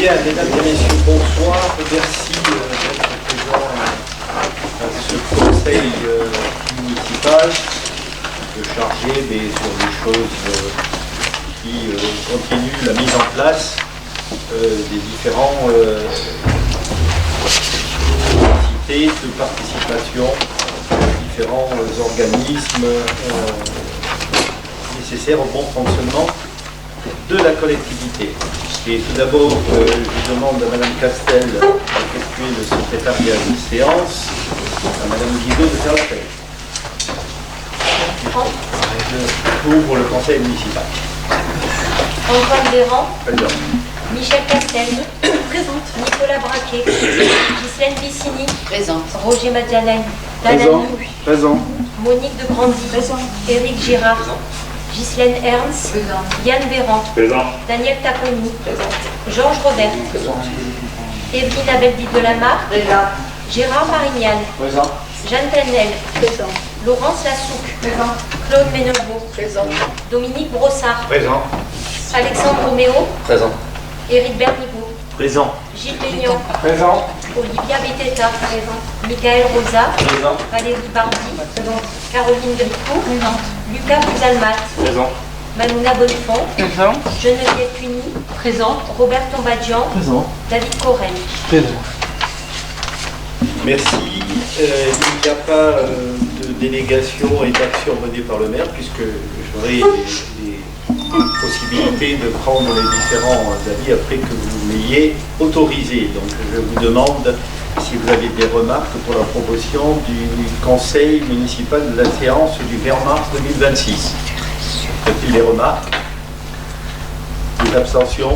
Bien, mesdames et messieurs, bonsoir. Merci d'être présents à ce conseil municipal chargé sur des choses qui continuent la mise en place des différents capacités de participation, différents organismes nécessaires au bon fonctionnement de la collectivité. Et tout d'abord, je demande à Mme Castel d'effectuer le secrétariat de séance, à Mme Guido de faire la fête. Pour le conseil municipal. Antoine Véran. Présent. Michel Castel. Présente. Nicolas Braquet. Ghislaine Vicini. Présente. Roger Madjalaine. Présent. Présent. Monique de Grandy. Présent. Éric Girard. Ghislaine Ernst. Présent. Yann Véran. Présent. Daniel Taconi. Présent. Georges Robert. Présent. Evelyne Abeldit de la Marque. Présent. Gérard Marignane. Présent. Jeanne Penel. Présent. Laurence Lassouque. Présent. Claude Ménevaux. Présent. Dominique Brossard. Présent. Alexandre Roméo. Présent. Éric Bernigaud. Présent. Gilles Peignan. Présent. Olivia Beteta. Présent. Michael Rosa. Présent. Valérie Bardi. Présent. Caroline Gricot. Présent. Lucas Bouzalmat. Présent. Manouna Bonnefond. Présent. Geneviève Cuny. Présent. Robert Tombadjian. Présent. David Corel. Présent. Merci. Il n'y a pas de délégation et d'action menée par le maire, puisque j'aurai les possibilités de prendre les différents avis après que vous m'ayez autorisé. Donc je vous demande si vous avez des remarques pour la proposition du conseil municipal de la séance du 20 mars 2026. Y a-t-il des remarques? Des abstentions?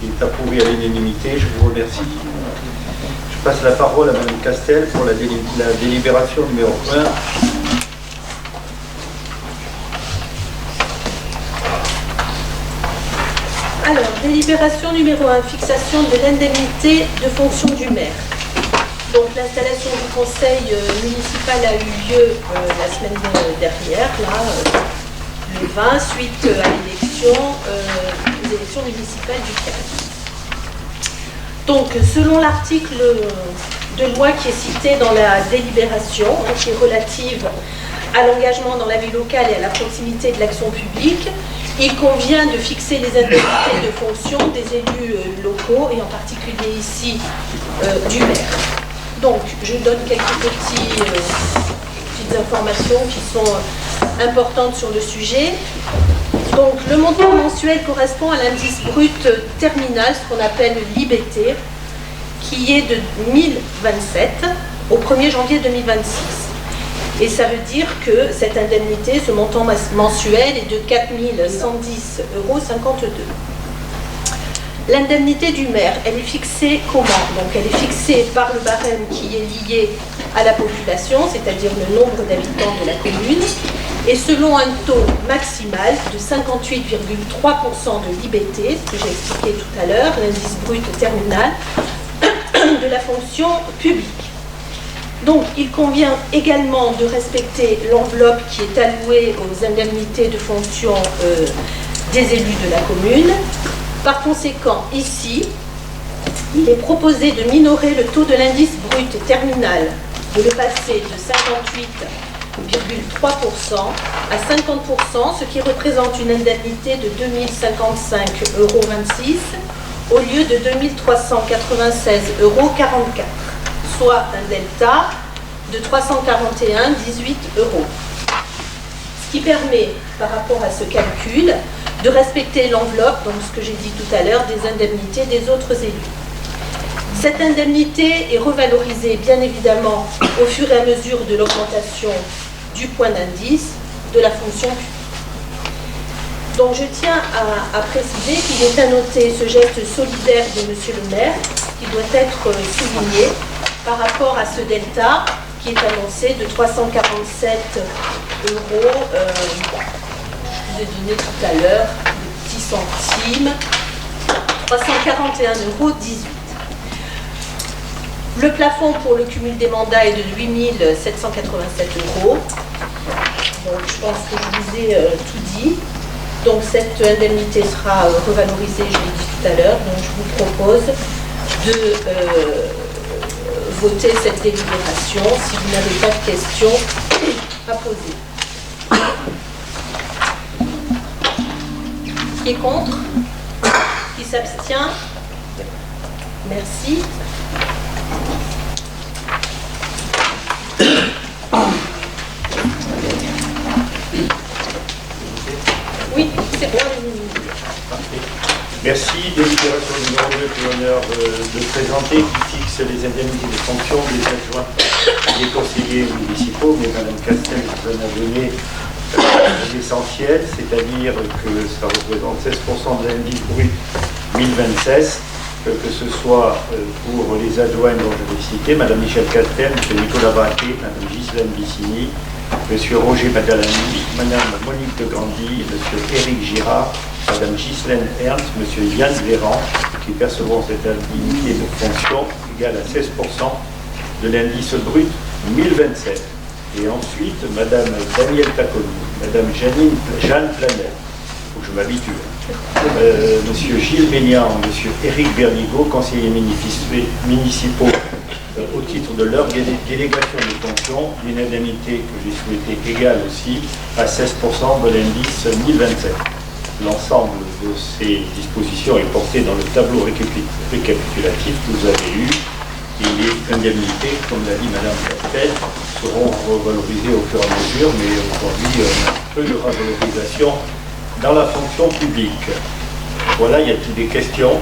Il est approuvé à l'unanimité. Je vous remercie. Je passe la parole à Mme Castel pour la délibération numéro 1. Alors, délibération numéro 1, fixation de l'indemnité de fonction du maire. Donc, l'installation du conseil municipal a eu lieu la semaine dernière, là, le 20, suite à l'élection, aux élections municipales du 15. Donc, selon l'article de loi qui est cité dans la délibération, qui est relative à l'engagement dans la vie locale et à la proximité de l'action publique, il convient de fixer les indemnités de fonction des élus locaux et en particulier ici du maire. Donc, je donne quelques petites informations qui sont importantes sur le sujet. Donc, le montant mensuel correspond à l'indice brut terminal, ce qu'on appelle l'IBT, qui est de 1027 au 1er janvier 2026. Et ça veut dire que cette indemnité, ce montant mensuel est de 4 110,52 €. L'indemnité du maire, elle est fixée comment? Donc elle est fixée par le barème qui est lié à la population, c'est-à-dire le nombre d'habitants de la commune, et selon un taux maximal de 58,3% de l'IBT, ce que j'ai expliqué tout à l'heure, l'indice brut terminal de la fonction publique. Donc, il convient également de respecter l'enveloppe qui est allouée aux indemnités de fonction des élus de la commune. Par conséquent, ici, il est proposé de minorer le taux de l'indice brut terminal, de le passer de 58,3% à 50%, ce qui représente une indemnité de 2055,26 € au lieu de 2396,44 €. Soit un delta de 341,18 €. Ce qui permet, par rapport à ce calcul, de respecter l'enveloppe, donc ce que j'ai dit tout à l'heure, des indemnités des autres élus. Cette indemnité est revalorisée, bien évidemment, au fur et à mesure de l'augmentation du point d'indice de la fonction publique. Donc je tiens à préciser qu'il est à noter ce geste solidaire de Monsieur le maire, qui doit être souligné par rapport à ce delta qui est annoncé de 347 €. Je vous ai donné tout à l'heure des petits centimes. 341,18 €. Le plafond pour le cumul des mandats est de 8 787 €. Donc je pense que je vous ai tout dit. Donc cette indemnité sera revalorisée, je l'ai dit tout tout à l'heure. Donc je vous propose de voter cette délibération si vous n'avez pas de questions à poser. Qui est contre? Qui s'abstient? Merci. Oui, c'est bon. Merci. Délibération numéro 2 que l'honneur de présenter qui fixe les indemnités de fonction des adjoints et des conseillers municipaux. Mais Mme Castel vous en a donné l'essentiel, c'est-à-dire que ça représente 16% de l'indice brut 1026, que ce soit pour les adjoints dont je vais citer, Mme Michel Castel, M. Nicolas Baquet, Mme Ghislaine Bissini, M. Roger Madalani, Mme Monique de Grandy, M. Éric Girard, Mme Ghislaine Ernst, M. Yann Véran, qui percevront cette indemnité de fonction égale à 16% de l'indice brut 1027. Et ensuite, Mme Danielle Taconi, Mme Jeanne Planel, il faut que je m'habitue, M. Gilles Ménian, M. Éric Bernigaud, conseillers municipaux au titre de leur délégation de fonction, d'une indemnité que j'ai souhaité égale aussi à 16% de l'indice 1027. L'ensemble de ces dispositions est porté dans le tableau récapitulatif que vous avez eu. Et les indemnités, comme l'a dit Mme Castel, seront revalorisées au fur et à mesure, mais aujourd'hui, on a peu de revalorisation dans la fonction publique. Voilà, y a-t-il des questions?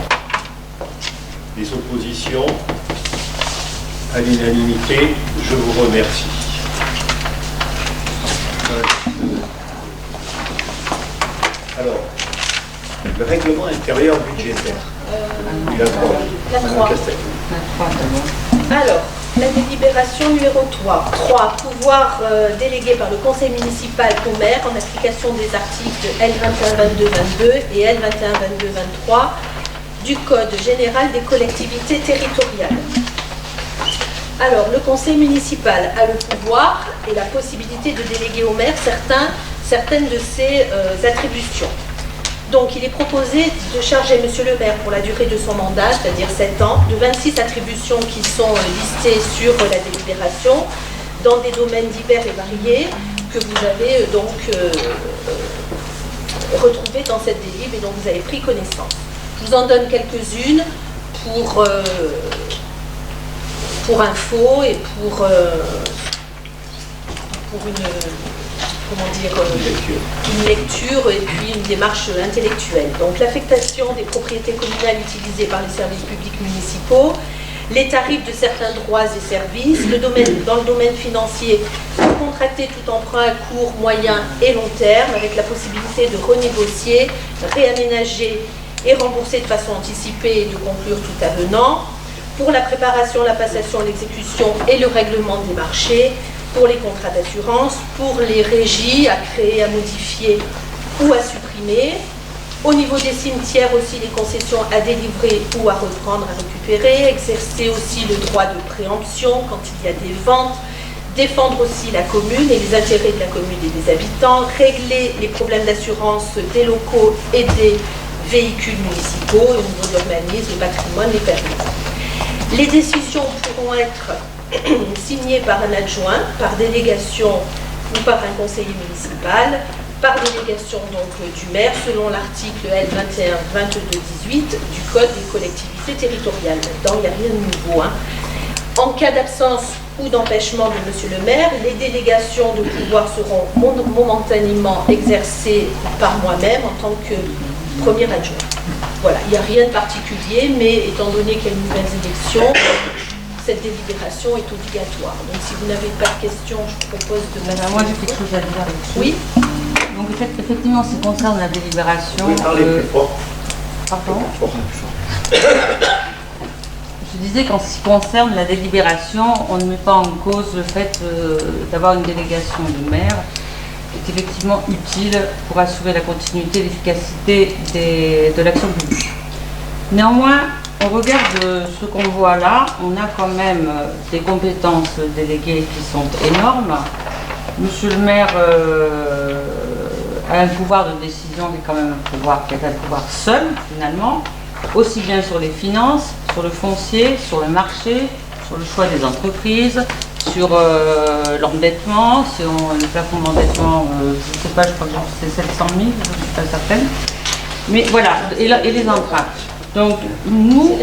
Des oppositions? À l'unanimité, je vous remercie. Alors, le règlement intérieur budgétaire. La 3. Alors, la délibération numéro 3, pouvoir délégué par le conseil municipal au maire en application des articles L2122-22 et L2122-23 du Code général des collectivités territoriales. Alors, le conseil municipal a le pouvoir et la possibilité de déléguer au maire certaines de ses attributions. Donc, il est proposé de charger M. le maire pour la durée de son mandat, c'est-à-dire 7 ans, de 26 attributions qui sont listées sur la délibération, dans des domaines divers et variés que vous avez donc retrouvés dans cette délib et dont vous avez pris connaissance. Je vous en donne quelques-unes pour info et pour une lecture et puis une démarche intellectuelle. Donc l'affectation des propriétés communales utilisées par les services publics municipaux, les tarifs de certains droits et services, dans le domaine financier, contracter tout emprunt à court, moyen et long terme avec la possibilité de renégocier, réaménager et rembourser de façon anticipée et de conclure tout avenant, pour la préparation, la passation, l'exécution et le règlement des marchés, pour les contrats d'assurance, pour les régies à créer, à modifier ou à supprimer. Au niveau des cimetières aussi, les concessions à délivrer ou à reprendre, à récupérer, exercer aussi le droit de préemption quand il y a des ventes, défendre aussi la commune et les intérêts de la commune et des habitants, régler les problèmes d'assurance des locaux et des véhicules municipaux, au niveau de l'urbanisme, le patrimoine, les permis. Les décisions pourront être signées par un adjoint, par délégation ou par un conseiller municipal, par délégation donc du maire, selon l'article L21-22-18 du Code des collectivités territoriales. Là-dedans, il n'y a rien de nouveau. En cas d'absence ou d'empêchement de M. le maire, les délégations de pouvoir seront momentanément exercées par moi-même en tant que premier adjoint. Voilà, il n'y a rien de particulier, mais étant donné qu'il y a une nouvelle élection, cette délibération est obligatoire. Donc si vous n'avez pas de questions, je vous propose de... Moi j'ai quelque chose à dire là-dessus. Oui. Donc effectivement, en ce qui concerne la délibération... Vous parlez plus fort. Pardon. Je disais qu'en ce qui concerne la délibération, on ne met pas en cause le fait d'avoir une délégation de maire, qui est effectivement utile pour assurer la continuité et l'efficacité de l'action publique. Néanmoins, au regard de ce qu'on voit là, on a quand même des compétences déléguées qui sont énormes. Monsieur le maire a un pouvoir de décision, mais quand même un pouvoir qui est un pouvoir seul, finalement. aussi bien sur les finances, sur le foncier, sur le marché, sur le choix des entreprises, sur l'endettement, sur le plafond d'endettement, je ne sais pas, je crois que c'est 700 000, je ne suis pas certaine. Mais voilà, et les emprunts. Donc nous,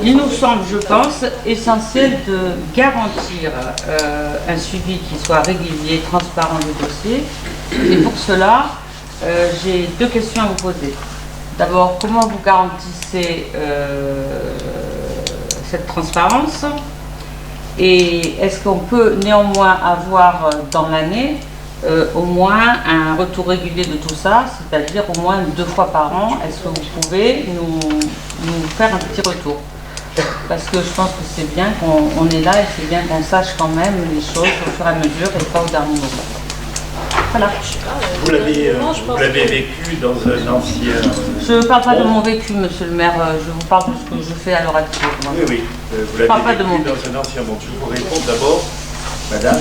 il nous semble, je pense, essentiel de garantir un suivi qui soit régulier, transparent du dossier. Et pour cela, j'ai 2 questions à vous poser. D'abord, comment vous garantissez cette transparence? Et est-ce qu'on peut néanmoins avoir dans l'année au moins un retour régulier de tout ça, c'est-à-dire au moins 2 fois par an? Est-ce que vous pouvez nous faire un petit retour? Parce que je pense que c'est bien qu'on est là et c'est bien qu'on sache quand même les choses au fur et à mesure et pas au dernier moment. Voilà. Vous l'avez vécu dans un ancien... Je ne parle pas de mon vécu, monsieur le maire, je vous parle de ce que je fais à l'heure actuelle. Oui, oui, vous l'avez vécu dans un ancien monde. Je vous réponds d'abord, madame,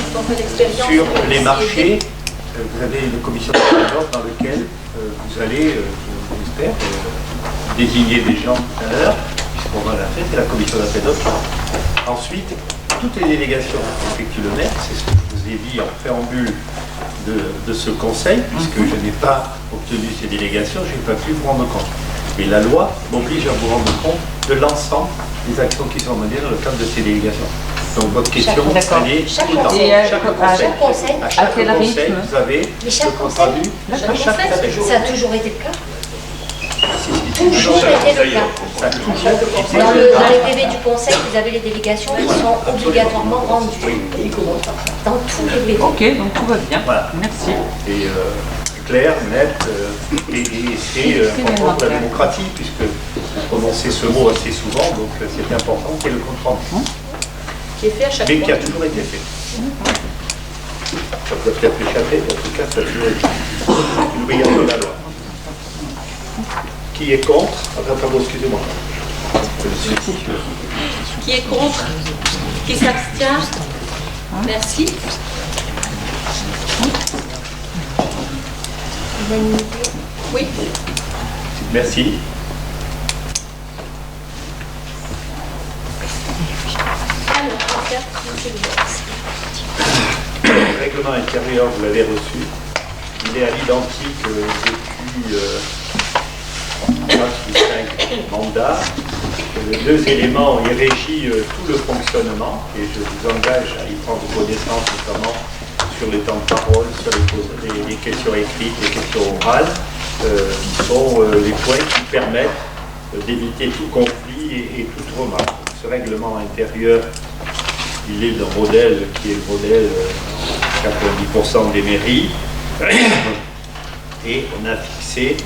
sur les marchés, vous avez une commission d'ordre dans laquelle vous allez, j'espère, désigner des gens tout à l'heure, puisqu'on va la faire, c'est la commission d'appel d'offres. Ensuite, toutes les délégations qu'effectue le maire, c'est ce que je vous ai dit en préambule de ce conseil, puisque je n'ai pas obtenu ces délégations, je n'ai pas pu vous rendre compte. Mais la loi m'oblige à vous rendre compte de l'ensemble des actions qui sont menées dans le cadre de ces délégations. Donc votre question, elle est chaque tout le temps. conseil. Chaque conseil, à chaque quel conseil, rythme? vous avez Mais chaque le compte conseil. rendu. Chaque conseil. Ça a toujours été le cas. Toujours été le cas. Ça a toujours été Dans le cas. les PV du conseil, vous avez les délégations qui sont obligatoirement rendues. Dans tous les PV. Ok, donc tout va bien. Voilà. Merci. Et clair, net, et c'est important pour la démocratie, puisque vous prononcez ce mot assez souvent, donc c'est important qu'il y ait le compte rendu. Qui est fait à chaque Mais fois. qui a toujours été fait. Ça peut peut-être échapper, mais en tout cas, ça a toujours été une obligation de la loi. Qui est contre? Pardon, excusez-moi. Qui est contre? Qui s'abstient? Merci. Oui. Merci. Alors, monsieur le maire. Le règlement intérieur, vous l'avez reçu. Il est à l'identique depuis 5 mandats. 2 éléments, il régit tout le fonctionnement et je vous engage à y prendre connaissance, notamment sur les temps de parole, sur les questions écrites, les questions orales, qui sont les points qui permettent d'éviter tout conflit et toute remarque. Ce règlement intérieur, il est d'un modèle qui est le modèle 90% des mairies, et on a fixé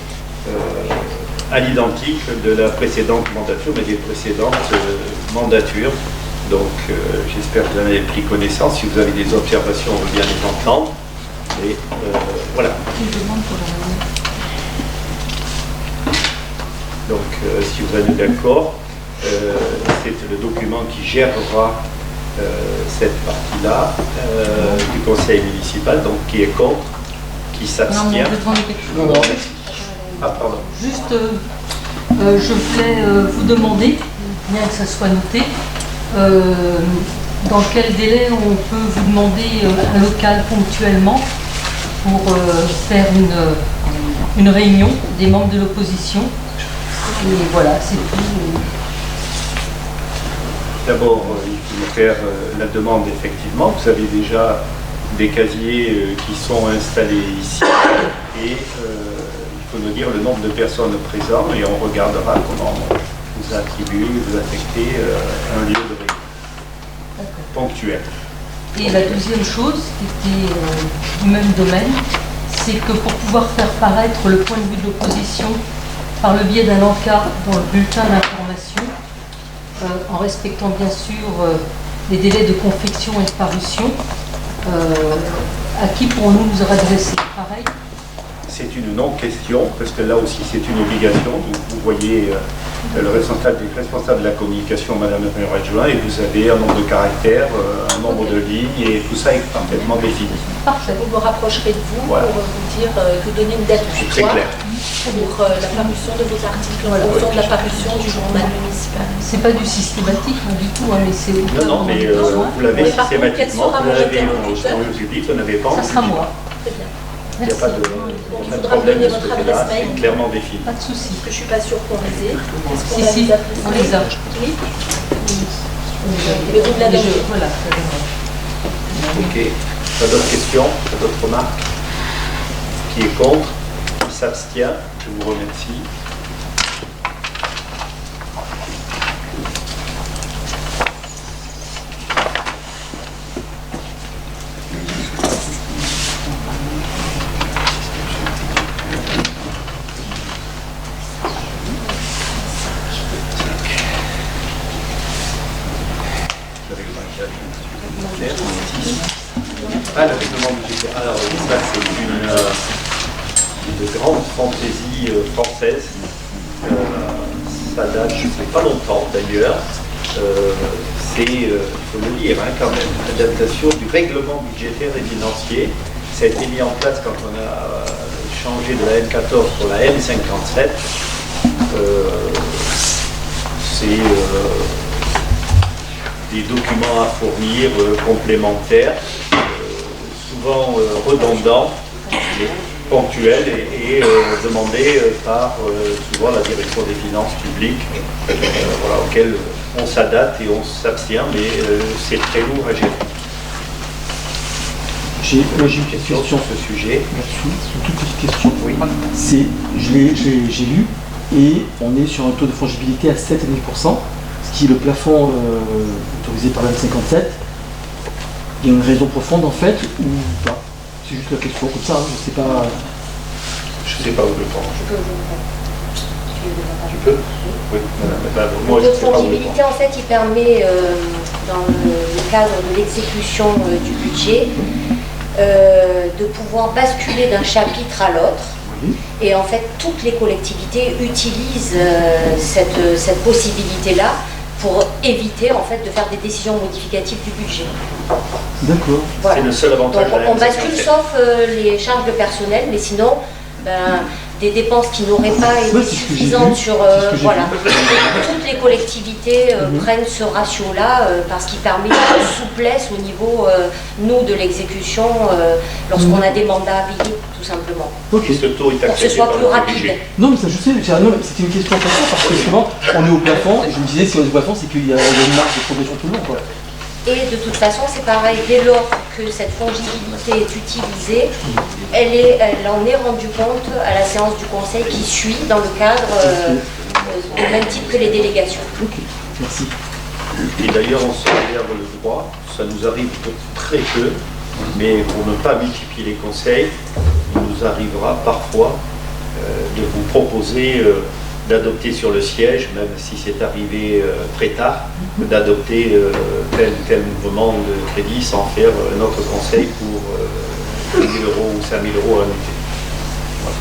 à l'identique de la précédente mandature, mais des précédentes mandatures. Donc j'espère que vous en avez pris connaissance. Si vous avez des observations, on veut bien les entendre. Et voilà. Donc si vous êtes d'accord, c'est le document qui gérera cette partie-là du conseil municipal, donc qui est contre, qui s'abstient. Non, mais je vais demander quelque chose. Non, merci. Ah, pardon. Juste, je voulais vous demander, bien que ça soit noté, dans quel délai on peut vous demander un local ponctuellement pour faire une réunion des membres de l'opposition. Et voilà, c'est tout. D'abord, il faut faire la demande effectivement. Vous avez déjà des casiers qui sont installés ici et il faut nous dire le nombre de personnes présentes et on regardera comment vous attribuer, vous affecter un lieu de réunion ponctuel. Et la deuxième chose, qui était du même domaine, c'est que pour pouvoir faire paraître le point de vue de l'opposition par le biais d'un encart dans le bulletin d'information, en respectant bien sûr les délais de confection et de parution, à qui pourrons-nous nous adresser? Pareil. C'est une non-question, parce que là aussi c'est une obligation. Vous voyez le responsable de la communication, Madame le maire adjoint, et vous avez un nombre de caractères, un nombre de lignes, et tout ça est parfaitement défini. Parfait. Vous me rapprocherez de vous Voilà. pour vous dire, vous donner une date C'est très butoir clair. pour la parution de vos articles en fonction de la parution du journal municipal. C'est pas du systématique, non, du tout, hein, mais c'est au cas Non, où on mais a besoin. vous l'avez Mais par contre, quel systématiquement, sera vous mon l'avez interlocuteur au public, vous n'avez pas. Ça sera moi. Très bien. Il n'y a pas de, il pas de faudra me problème donner de ce votre côté-là, adresse mail. c'est clairement défini. Pas de souci. Parce que je suis pas sûre qu'on les ait. Est-ce qu'on Si, a si, les adresses on mail? les a. Oui. Mais Mais vous me la donnez. Voilà. Ok. Pas d'autres questions? Pas d'autres remarques? Qui est contre? Qui s'abstient? Je vous remercie. Ah, le règlement budgétaire. Alors, ça, c'est une grande fantaisie française. Ça date, je ne sais pas longtemps d'ailleurs. C'est, il faut le lire hein, quand même, l'adaptation du règlement budgétaire et financier. Ça a été mis en place quand on a changé de la M14 pour la M57. C'est des documents à fournir complémentaires, souvent redondants, mais ponctuels et demandés par souvent la direction des finances publiques, voilà, auxquels on s'adapte et on s'abstient, mais c'est très lourd à gérer. J'ai une question Sur ce sujet. là-dessus, une toute petite question. Oui. J'ai lu et on est sur un taux de fongibilité à 7,5%, ce qui est le plafond autorisé par la M57. Il y a une raison profonde en fait ou pas? C'est juste la question comme ça, hein, je sais pas. Je ne sais pas où le prendre. Je peux vous répondre. Tu peux? Oui. Moi, Le je taux ne de sais pas où le fongibilité, prendre. en fait, il permet, dans le cadre de l'exécution du budget, de pouvoir basculer d'un chapitre à l'autre. Oui. Et en fait, toutes les collectivités utilisent cette possibilité-là pour éviter en fait de faire des décisions modificatives du budget. D'accord. Voilà. C'est le seul avantage Donc de la on bascule M57. sauf les charges de personnel, mais sinon des dépenses qui n'auraient pas été Ouais, c'est ce que j'ai suffisantes vu. sur C'est ce que j'ai voilà. vu. Toutes les collectivités prennent ce ratio-là parce qu'il permet une souplesse au niveau nous de l'exécution lorsqu'on a des mandats à payer tout simplement. Ok. Et ce taux est Pour que ce accepté soit par plus le rapide. PDG. Non mais ça je sais, non, mais c'était une question comme ça parce que justement on est au plafond et je me disais si on est au plafond c'est qu'il y a une marge de progression tout le long quoi. Et de toute façon, c'est pareil, dès lors que cette fongibilité est utilisée, elle en est rendue compte à la séance du conseil qui suit dans le cadre au même titre que les délégations. Ok, merci. Et d'ailleurs, on se réserve le droit, ça nous arrive très peu, mais pour ne pas multiplier les conseils, il nous arrivera parfois de vous proposer d'adopter sur le siège, même si c'est arrivé très tard, d'adopter tel ou tel mouvement de crédit sans faire notre conseil pour 1 000 € ou 5 000 € à l'unité. Voilà.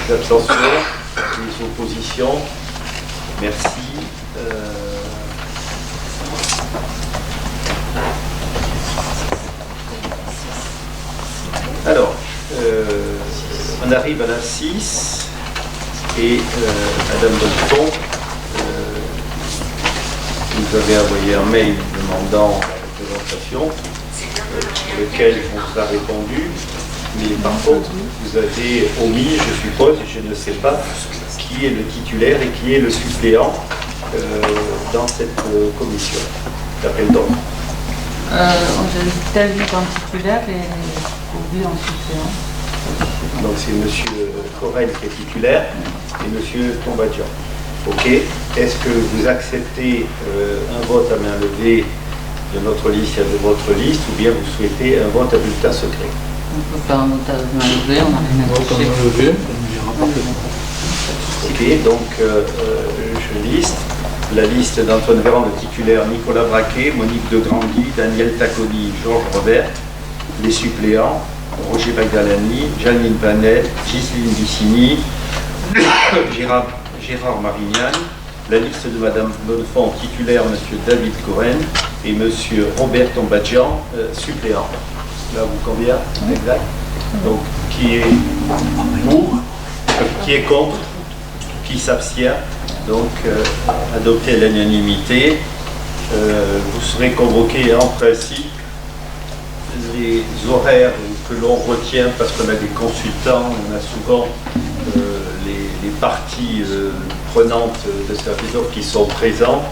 Les abstentions, les oppositions, merci. Alors, on arrive à la 6 et Madame Bonneton nous avait envoyé un mail demandant la présentation sur lequel on vous a répondu, mais par contre vous avez omis, je suppose, je ne sais pas, qui est le titulaire et qui est le suppléant dans cette commission d'appel d'ordre. J'ai David en titulaire et Obi en suppléant. Donc c'est M. Corel qui est titulaire et M. Tombadjian. Ok. Est-ce que vous acceptez un vote à main levée de notre liste et de votre liste, ou bien vous souhaitez un vote à bulletin secret? On peut faire un vote à main levée, on n'a rien à toucher. Ok, donc je liste. La liste d'Antoine Véran, le titulaire, Nicolas Braquet, Monique de Grandy, Daniel Taconi, Georges Robert. Les suppléants, Roger Bagdalani, Janine Vanel, Ghislaine Bissini, Gérard Marignane, la liste de Madame Bonnefond, titulaire, Monsieur David Cohen, et Monsieur Robert Tombadjian, suppléant. Là, vous convient? Exact. Donc, qui est pour, qui est contre, qui s'abstient. Donc, adopté à l'unanimité. Vous serez convoqués en principe. Les horaires que l'on retient, parce qu'on a des consultants, on a souvent les parties prenantes de service d'offre qui sont présents,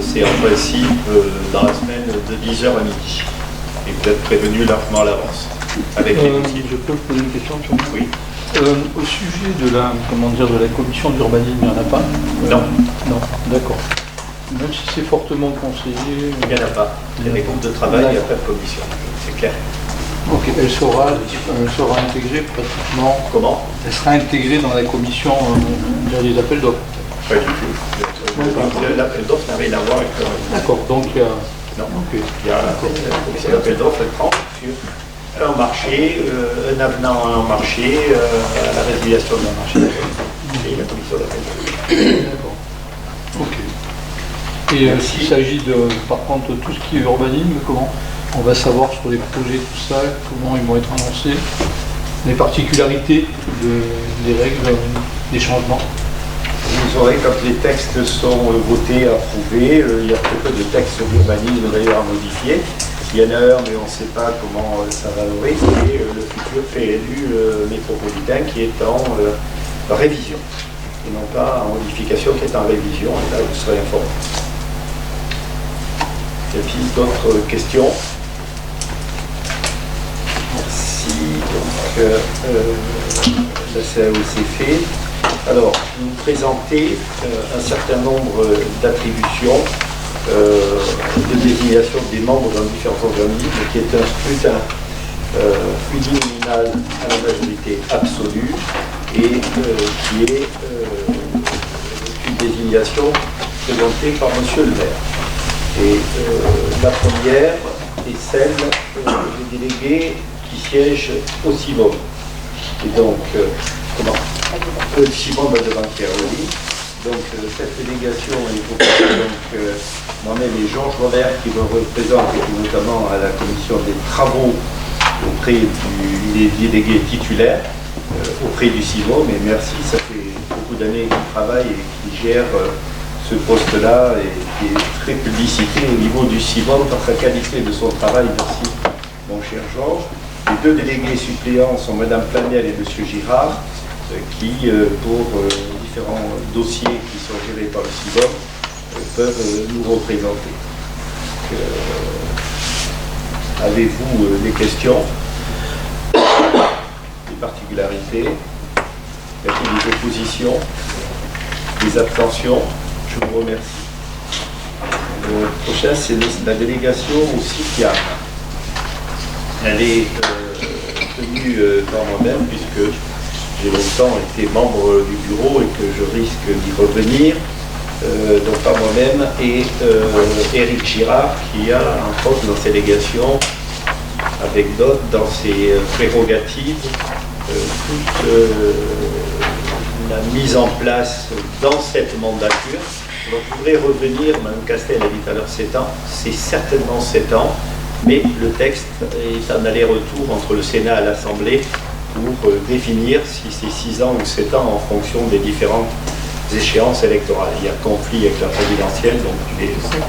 c'est en principe dans la semaine de 10h à midi. Et vous êtes prévenus largement à l'avance. Avec les dossiers. Je peux vous poser une question, John? Oui. Au sujet de la, de la commission d'urbanisme, il n'y en a pas? Non. Non, d'accord. Même si c'est fortement conseillé. Il n'y en a pas. Il y a des groupes de travail, il n'y a pas de commission. C'est clair. Ok, elle sera intégrée pratiquement. Comment? Elle sera intégrée dans la commission des appels d'offres. Pas du tout. L'appel d'offres n'a rien à voir avec D'accord, donc il y a. Non. Ok. Il y a la commission d'appel d'offres, elle prend sur un marché, un avenant à un marché, à la résiliation d'un marché. Et la commission d'appel d'offres. D'accord. Ok. Et s'il s'agit de, par contre, tout ce qui est urbanisme, comment on va savoir sur les projets, tout ça, comment ils vont être annoncés, les particularités des règles, des changements. Vous aurez, quand les textes sont votés, approuvés, il y a très peu de textes sur l'urbanisme d'ailleurs à modifier. Il y en a un, mais on ne sait pas comment ça va aller, c'est le futur PLU métropolitain qui est en révision, et non pas en modification, qui est en révision, et là vous serez informés. Y a-t-il d'autres questions? Merci. Donc, la CAO c'est fait. Alors, vous présentez un certain nombre d'attributions de désignation des membres dans différents organismes, qui est un scrutin uninominal à la majorité absolue et qui est une désignation présentée par Monsieur le maire. Et la première est celle des délégués qui siègent au CIVOM. Et donc, le CIVOM de Banquier, oui. Donc, cette délégation est composée moi-même et Georges Robert qui me représente, notamment à la commission des travaux auprès des délégués titulaires, auprès du CIVOM. Et merci, ça fait beaucoup d'années qu'il travaille et qu'il gère ce poste-là et qui est très publicité au niveau du CIVOM par sa qualité de son travail. Merci, mon cher Georges. Les deux délégués suppléants sont Madame Plamiel et Monsieur Girard, qui, pour différents dossiers qui sont gérés par le CIVOM, peuvent nous représenter. Avez-vous des questions, des particularités? Y a-t-il des oppositions, des abstentions? Je vous remercie. Le prochain, c'est la délégation au CITIAM. Elle est tenue par moi-même, puisque j'ai longtemps été membre du bureau et que je risque d'y revenir. Donc par moi-même et Éric Girard, qui a un poste dans cette délégation, avec d'autres dans ses prérogatives, toute la mise en place dans cette mandature. Donc, je voudrais revenir, Mme Castel a dit tout à l'heure 7 ans, c'est certainement 7 ans, mais le texte est un aller-retour entre le Sénat et l'Assemblée pour définir si c'est 6 ans ou 7 ans en fonction des différentes échéances électorales. Il y a conflit avec la présidentielle, donc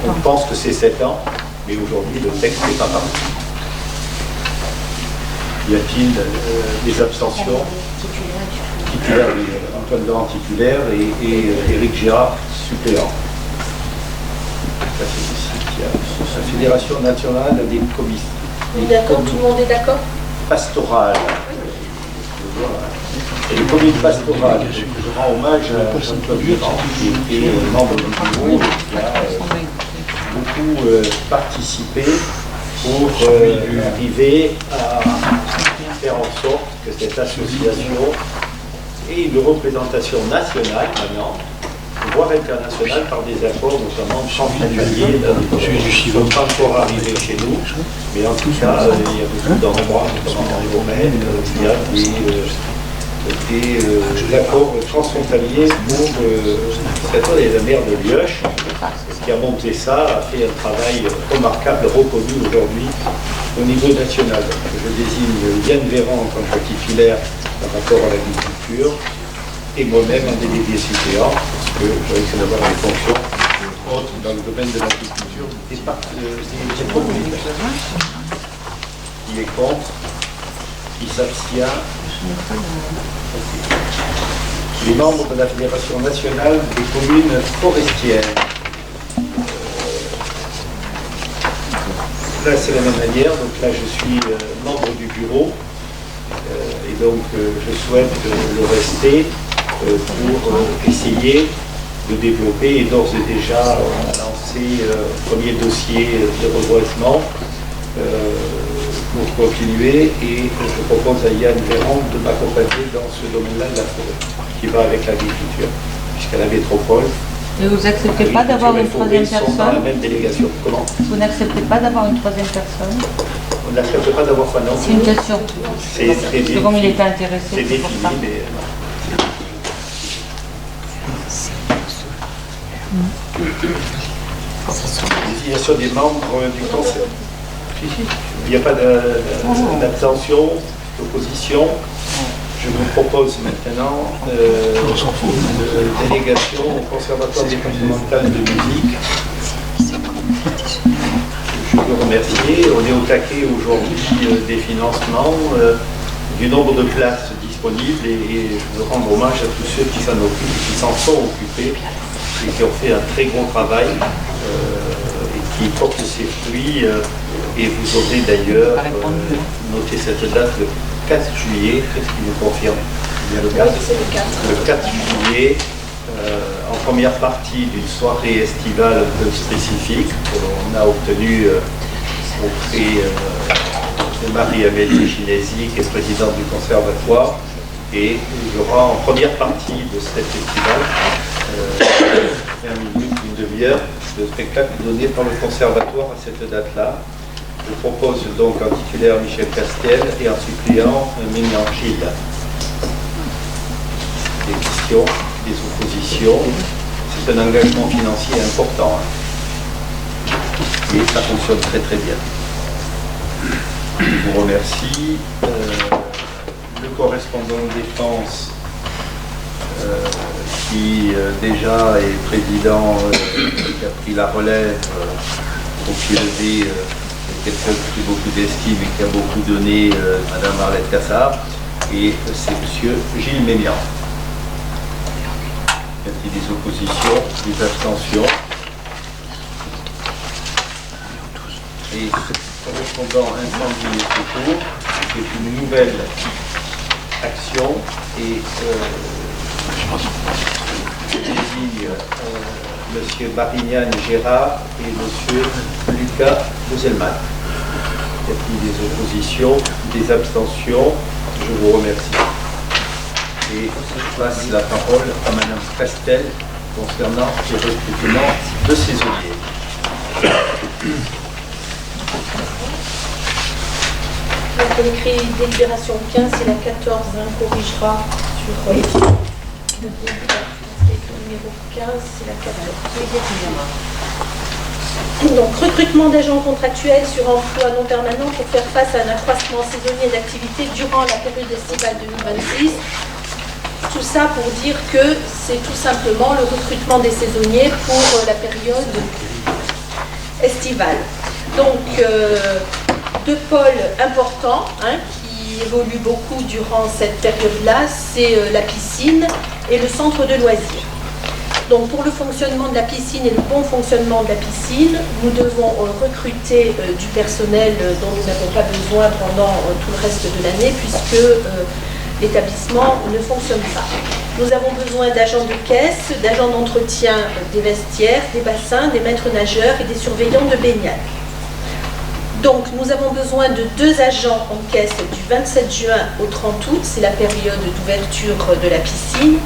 on pense que c'est 7 ans, mais aujourd'hui le texte n'est pas parti. Y a-t-il des abstentions? Titulaire, oui, Antoine Laurent titulaire et Éric Girard suppléant. Ça, c'est ici, la Fédération nationale des commissions. D'accord, tout le monde est d'accord? Pastorales. Et les communes pastorales, je rends hommage à Antoine Laurent, qui était membre du bureau et qui a beaucoup participé pour arriver à faire en sorte que cette association ait une représentation nationale maintenant, voire internationales, par des accords notamment particuliers qui ne sont pas encore arrivés chez nous. Mais en tout cas, il y a beaucoup d'endroits, notamment dans les domaines, il y a des accords transfrontaliers pour la maire de Liège, qui a monté ça, a fait un travail remarquable, reconnu aujourd'hui au niveau national. Je désigne Yann Véran en tant que titulaire par rapport à l'agriculture et moi-même en délégué suppléant, parce que je risque d'avoir des fonctions hautes dans le domaine de l'agriculture des propriétaires. Qui est contre? Qui s'abstient? Les membres de la Fédération nationale des communes forestières. Là, c'est la même manière. Donc là, je suis membre du bureau. Et donc, je souhaite le rester pour essayer de développer. Et d'ores et déjà, on a lancé un premier dossier de reboisement pour continuer. Et je propose à Yann Véran de m'accompagner dans ce domaine-là de la forêt, qui va avec l'agriculture, puisqu'à la métropole. Et vous n'acceptez pas d'avoir une troisième sont dans la personne? même délégation. Comment? Vous n'acceptez pas d'avoir une troisième personne? On n'accepte pas d'avoir pas non. C'est une question. C'est très Parce que défini. comme il était intéressé, C'est c'est pour défini, ça. mais désignation des membres du conseil. Il n'y a pas d'abstention, d'opposition. Je vous propose maintenant une délégation au Conservatoire départemental de musique. Je veux remercier. On est au taquet aujourd'hui des financements, du nombre de places disponibles et je veux rendre hommage à tous ceux qui s'en occupent, qui s'en sont occupés et qui ont fait un très gros travail et qui portent ses fruits. Et vous aurez d'ailleurs noté cette date le 4 juillet, qu'est-ce qui vous confirme? Bien le 4. Le 4 juillet, en première partie d'une soirée estivale un peu spécifique, on a obtenu auprès de Marie-Amélie Ginesi, qui est présidente du conservatoire, et il y aura en première partie de cet festival 20 minutes, une demi-heure de spectacle donné par le conservatoire à cette date-là. Je propose donc en titulaire Michel Castel et en suppléant Ménian Gilles. Des questions, des oppositions. C'est un engagement financier important. Et ça fonctionne très très bien. Je vous remercie. Le correspondant de défense qui déjà est président, qui a pris la relève pour piloter quelqu'un qui a beaucoup d'estime et qui a beaucoup donné, Madame Arlette Cassard, et c'est Monsieur Gilles Ménian. Y a-t-il des oppositions, des abstentions? Et ce correspondant incendie et secours, c'est une nouvelle action et je désigne Monsieur Barignane Gérard et Monsieur Lucas Bozelman. Y a-t-il des oppositions, des abstentions? Je vous remercie. Et je passe la parole à Madame Castel concernant le recrutement de saisonniers. Donc on écrit délibération 15, c'est la 14, on corrigera sur le numéro 15, c'est la 14. Donc recrutement d'agents contractuels sur emploi non permanent pour faire face à un accroissement saisonnier d'activité durant la période estivale 2026. Tout ça pour dire que c'est tout simplement le recrutement des saisonniers pour la période estivale. Donc deux pôles importants qui évoluent beaucoup durant cette période-là, c'est la piscine et le centre de loisirs. Donc pour le fonctionnement de la piscine et le bon fonctionnement de la piscine, nous devons recruter du personnel dont nous n'avons pas besoin pendant tout le reste de l'année puisque l'établissement ne fonctionne pas. Nous avons besoin d'agents de caisse, d'agents d'entretien des vestiaires, des bassins, des maîtres nageurs et des surveillants de baignade. Donc nous avons besoin de 2 agents en caisse du 27 juin au 30 août, c'est la période d'ouverture de la piscine,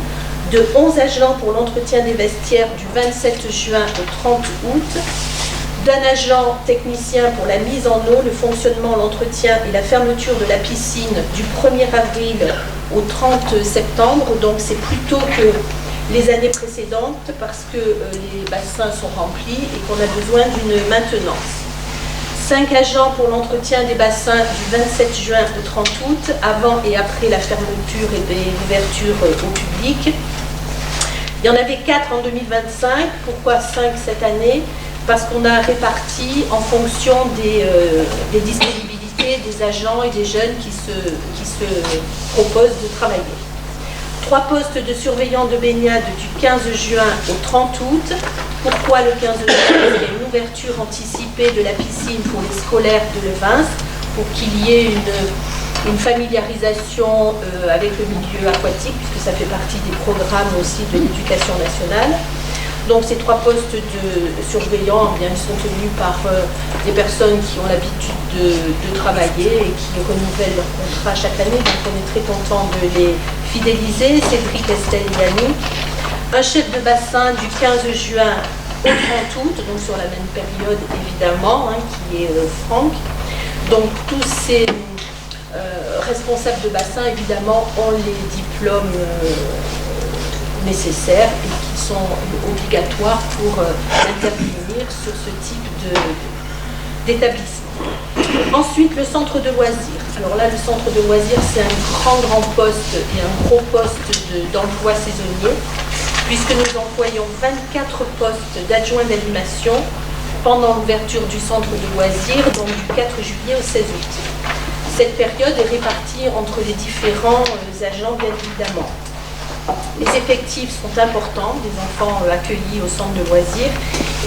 de 11 agents pour l'entretien des vestiaires du 27 juin au 30 août, d'un agent technicien pour la mise en eau, le fonctionnement, l'entretien et la fermeture de la piscine du 1er avril au 30 septembre. Donc c'est plutôt que les années précédentes parce que les bassins sont remplis et qu'on a besoin d'une maintenance. 5 agents pour l'entretien des bassins du 27 juin au 30 août, avant et après la fermeture et l'ouverture au public. Il y en avait 4 en 2025. Pourquoi 5 cette année? Parce qu'on a réparti en fonction des disponibilités des agents et des jeunes qui se proposent de travailler. 3 postes de surveillants de baignade du 15 juin au 30 août. Pourquoi le 15 juin? Parce qu'il y a une ouverture anticipée de la piscine pour les scolaires de Levins, pour qu'il y ait une familiarisation avec le milieu aquatique, puisque ça fait partie des programmes aussi de l'éducation nationale. Donc ces 3 postes de surveillants, eh bien, ils sont tenus par des personnes qui ont l'habitude de travailler et qui renouvellent leur contrat chaque année. Donc on est très content de les fidéliser. Cédric, Estelle et Yannick. Un chef de bassin du 15 juin au 30 août, donc sur la même période évidemment, qui est Franck. Donc tous ces responsables de bassin évidemment ont les diplômes nécessaires et qui sont obligatoires pour intervenir sur ce type d'établissement. Ensuite, le centre de loisirs. Alors là, le centre de loisirs, c'est un grand poste et un gros poste d'emploi saisonnier, puisque nous employons 24 postes d'adjoints d'animation pendant l'ouverture du centre de loisirs, donc du 4 juillet au 16 août. Cette période est répartie entre les différents agents, bien évidemment. Les effectifs sont importants, des enfants accueillis au centre de loisirs,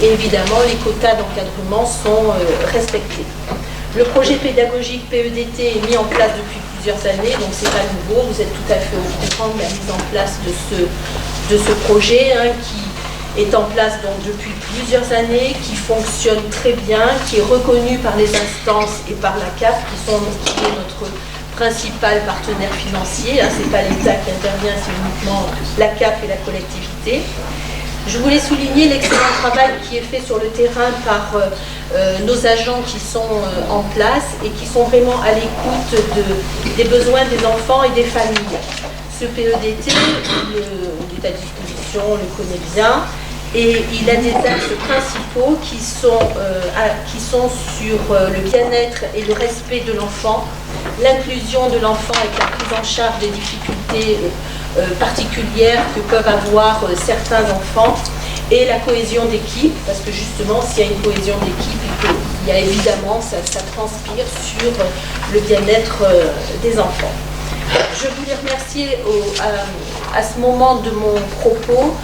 et évidemment les quotas d'encadrement sont respectés. Le projet pédagogique PEDT est mis en place depuis plusieurs années, donc c'est pas nouveau, vous êtes tout à fait au courant de la mise en place de ce projet qui est en place donc depuis plusieurs années, qui fonctionne très bien, qui est reconnu par les instances et par la CAF, qui est notre principal partenaire financier. Ce n'est pas l'État qui intervient, c'est uniquement la CAF et la collectivité. Je voulais souligner l'excellent travail qui est fait sur le terrain par nos agents qui sont en place et qui sont vraiment à l'écoute des besoins des enfants et des familles. Ce PEDT, il est à disposition, on le connaît bien, et il a des axes principaux qui sont sur le bien-être et le respect de l'enfant, l'inclusion de l'enfant avec la prise en charge des difficultés particulières que peuvent avoir certains enfants, et la cohésion d'équipe, parce que justement s'il y a une cohésion d'équipe, il y a évidemment, ça transpire sur le bien-être des enfants. Je voulais remercier à ce moment de mon propos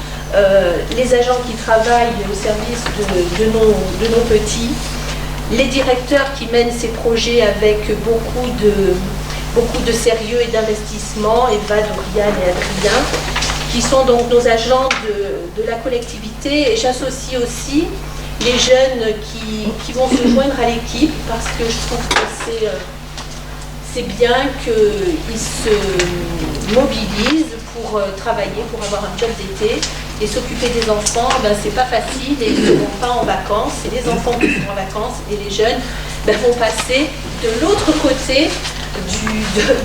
les agents qui travaillent au service de nos petits, les directeurs qui mènent ces projets avec beaucoup de sérieux et d'investissement, Eva, Doriane et Adrien, qui sont donc nos agents de la collectivité. Et j'associe aussi les jeunes qui vont se joindre à l'équipe, parce que je trouve que c'est bien qu'ils se mobilisent pour travailler, pour avoir un job d'été. Et s'occuper des enfants, c'est pas facile, et ils ne vont pas en vacances, c'est les enfants qui sont en vacances, et les jeunes vont passer de l'autre côté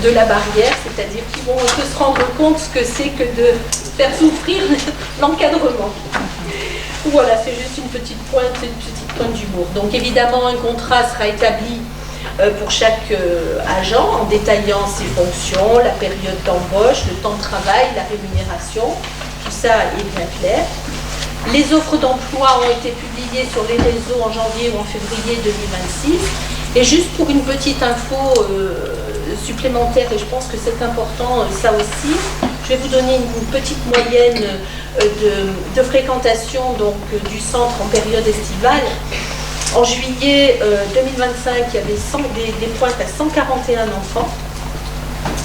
de la barrière, c'est-à-dire qu'ils vont un peu se rendre compte ce que c'est que de faire souffrir l'encadrement. Voilà, c'est juste une petite pointe d'humour. Donc évidemment, un contrat sera établi pour chaque agent en détaillant ses fonctions, la période d'embauche, le temps de travail, la rémunération. Tout ça est bien clair. Les offres d'emploi ont été publiées sur les réseaux en janvier ou en février 2026. Et juste pour une petite info supplémentaire, et je pense que c'est important ça aussi, je vais vous donner une petite moyenne de fréquentation donc, du centre en période estivale. En juillet 2025, il y avait des pointes à 141 enfants.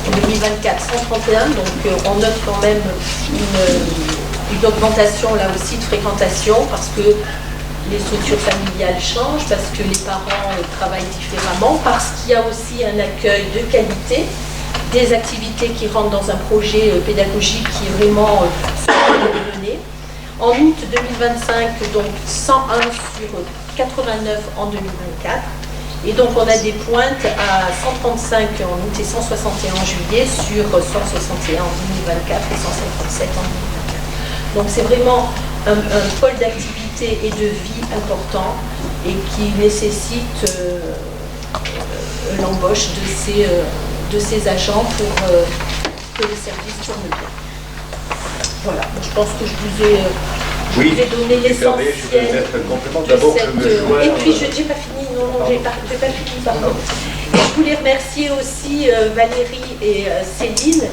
En 2024, 131, donc on note quand même une augmentation là aussi de fréquentation, parce que les structures familiales changent, parce que les parents travaillent différemment, parce qu'il y a aussi un accueil de qualité des activités qui rentrent dans un projet pédagogique qui est vraiment mené. En août 2025, donc 101 sur 89 en 2024. Et donc on a des pointes à 135 en août et 161 en juillet sur 161 en 2024 et 157 en 2024. Donc c'est vraiment un pôle d'activité et de vie important et qui nécessite l'embauche de ces agents pour que le service tourne bien. Voilà, je pense que je vous ai donné l'essentiel. Je vais mettre un complément. D'abord, je me joins. Et puis, je n'ai pas fini, j'ai pas fini, pardon. Je voulais remercier aussi Valérie et Céline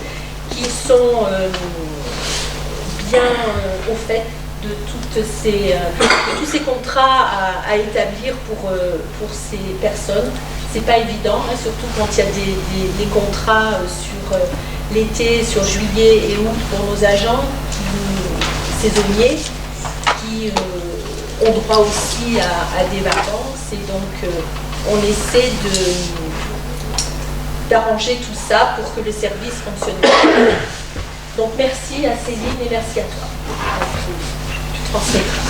qui sont bien au fait de tous ces contrats à établir pour ces personnes. C'est pas évident, hein, surtout quand il y a des contrats sur l'été, sur juillet et août pour nos agents saisonniers qui ont droit aussi à des vacances. Et donc on essaie d'arranger tout ça pour que le service fonctionne bien. Donc merci à Céline et merci à toi. Tu transmettras.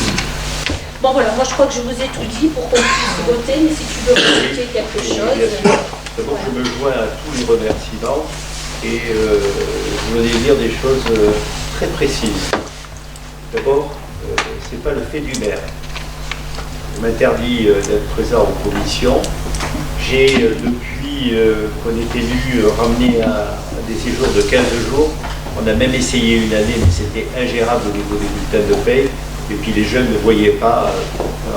Bon voilà, moi je crois que je vous ai tout dit pour qu'on puisse voter, mais si tu veux rajouter quelque chose. D'abord, je me joins à tous les remerciements et je voulais dire des choses très précises. D'abord, c'est pas le fait du maire. Je m'interdis d'être présent en commission. J'ai, depuis qu'on est élu, ramené à des séjours de 15 jours. On a même essayé une année, mais c'était ingérable au niveau des bulletins de paye. Et puis les jeunes ne voyaient pas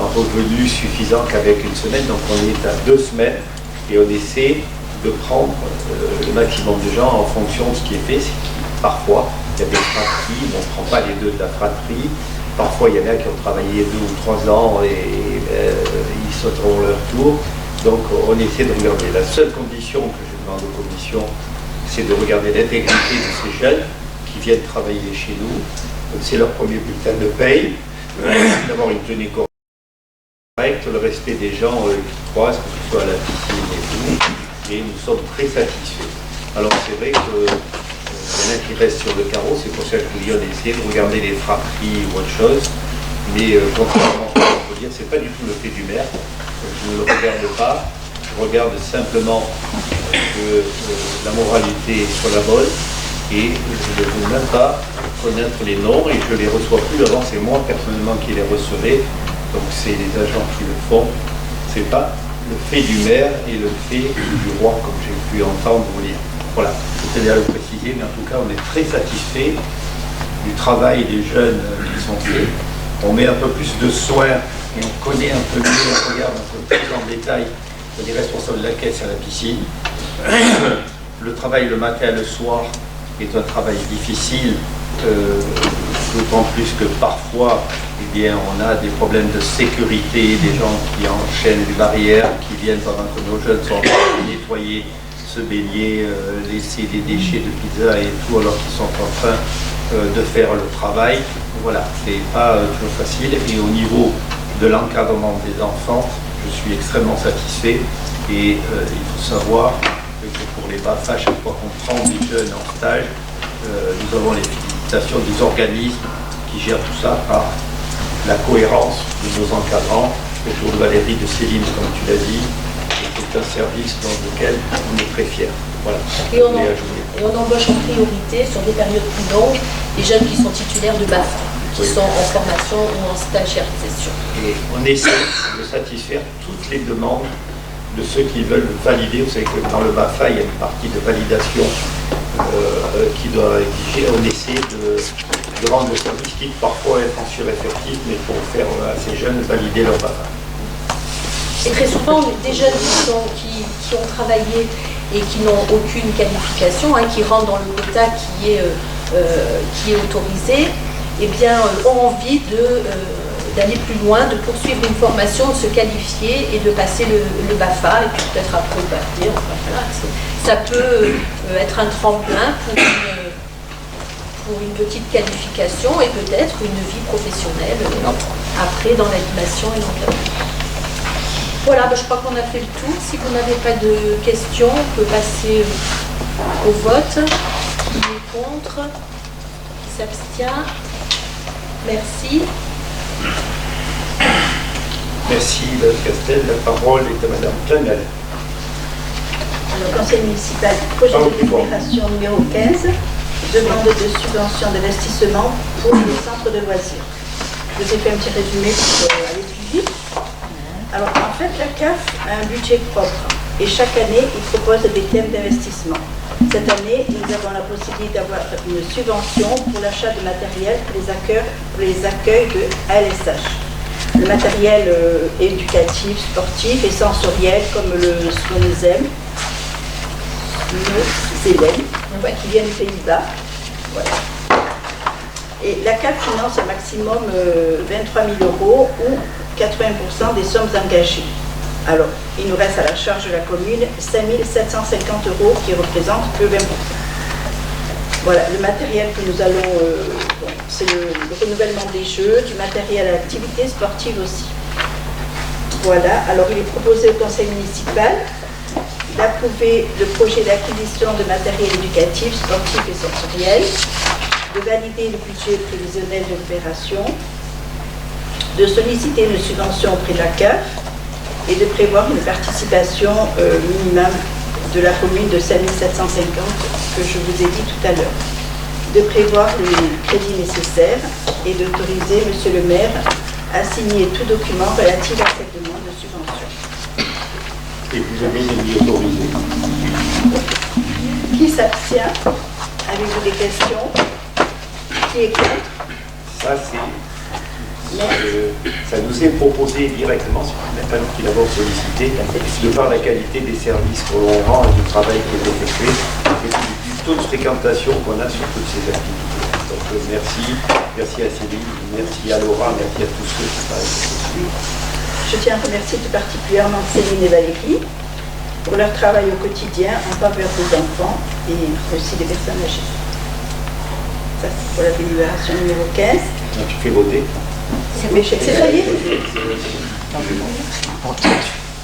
un revenu suffisant qu'avec une semaine. Donc on est à 2 semaines et on essaie de prendre le maximum de gens en fonction de ce qui est fait. Parfois, il y a des fratries, on ne prend pas les deux de la fratrie. Parfois, il y en a qui ont travaillé 2 ou 3 ans et ils sauteront leur tour. Donc on essaie de regarder. La seule condition que je demande aux commissions, c'est de regarder l'intégrité de ces jeunes qui viennent travailler chez nous. C'est leur premier bulletin de paye, d'avoir une tenue correcte, le respect des gens qui croisent, que ce soit à la piscine et tout, et nous sommes très satisfaits. Alors c'est vrai qu'il y en a qui restent sur le carreau, c'est pour ça que je vous dis, on essaie de regarder les fratries ou autre chose, mais contrairement à ce qu'on peut dire, c'est pas du tout le fait du maire, je ne le regarde pas, je regarde simplement que la moralité soit la bonne, et je ne veux même pas connaître les noms et je ne les reçois plus. Avant, c'est moi personnellement qui les recevais, donc c'est les agents qui le font. Ce n'est pas le fait du maire et le fait du roi, comme j'ai pu entendre vous dire. Voilà, je tenais à le préciser, mais en tout cas, on est très satisfait du travail des jeunes qui sont faits. On met un peu plus de soin et on connaît un peu mieux, on regarde un peu plus en détail les responsables de la caisse à la piscine. Le travail le matin et le soir est un travail difficile, d'autant plus que parfois eh bien, on a des problèmes de sécurité, des gens qui enchaînent les barrières, qui viennent pendant que nos jeunes sont en train de nettoyer, se baigner, laisser des déchets de pizza et tout alors qu'ils sont en train de faire le travail. Voilà, c'est pas toujours facile. Et au niveau de l'encadrement des enfants, je suis extrêmement satisfait et il faut savoir que pour les BAFA, à chaque fois qu'on prend des jeunes en stage, nous avons les félicitations des organismes qui gèrent tout ça par la cohérence de nos encadrants, autour de Valérie, de Céline, comme tu l'as dit, c'est un service dans lequel on est très fiers. Voilà. Et on embauche en priorité sur des périodes plus longues les jeunes qui sont titulaires de BAFA, qui sont en formation ou en stagiairisation. Et on essaie de satisfaire toutes les demandes de ceux qui veulent valider. Vous savez que dans le BAFA, il y a une partie de validation qui doit exiger. On essaie de rendre le service qui parfois est en sureffectif, mais pour faire à ces jeunes valider leur BAFA. Et très souvent, des jeunes qui ont travaillé et qui n'ont aucune qualification, qui rentrent dans le quota qui est autorisé, eh bien, ont envie d'aller plus loin, de poursuivre une formation, de se qualifier et de passer le BAFA et puis peut-être après le BAFA. Enfin, voilà, ça peut être un tremplin pour une petite qualification et peut-être une vie professionnelle après dans l'animation et l'encadrement. Voilà, je crois qu'on a fait le tour. Si vous n'avez pas de questions, on peut passer au vote. Qui est contre? Qui s'abstient? Merci. Merci, Mme Castel. La parole est à Mme Clanel. Le conseil municipal, projet de délibération numéro 15, demande de subvention d'investissement pour les centres de loisirs. Je vous ai fait un petit résumé pour aller plus vite. Alors en fait, la CAF a un budget propre et chaque année, il propose des thèmes d'investissement. Cette année, nous avons la possibilité d'avoir une subvention pour l'achat de matériel pour les accueils de ALSH. Le matériel éducatif, sportif et sensoriel comme le Swanezem, qui vient des Pays-Bas. Voilà. Et la CAF finance un maximum 23 000 € ou 80% des sommes engagées. Alors, il nous reste à la charge de la commune 5 750 € qui représentent que 20%. Voilà, le matériel que nous allons... c'est le renouvellement des jeux, du matériel à activité sportive aussi. Voilà, alors il est proposé au conseil municipal d'approuver le projet d'acquisition de matériel éducatif, sportif et sensoriel, de valider le budget prévisionnel de l'opération, de solliciter une subvention auprès de la CAF et de prévoir une participation minimum de la commune de 5 750 que je vous ai dit tout à l'heure, de prévoir les crédits nécessaires et d'autoriser Monsieur le maire à signer tout document relatif à cette demande de subvention. Et vous avez les autorisés. Qui s'abstient? Avez-vous des questions? Qui est contre? Ça, ça nous est proposé directement, ce n'est pas nous qui l'avons sollicité, de par la qualité des services que l'on rend et du travail qui est effectué, et du taux de fréquentation qu'on a sur toutes ces activités. Donc merci à Céline, merci à Laura, merci à tous ceux qui travaillent. Je tiens à remercier tout particulièrement Céline et Valérie pour leur travail au quotidien en faveur des enfants et aussi des personnes âgées. Ça, c'est pour la délibération numéro 15. Donc, tu fais voter. Mais c'est ça y est.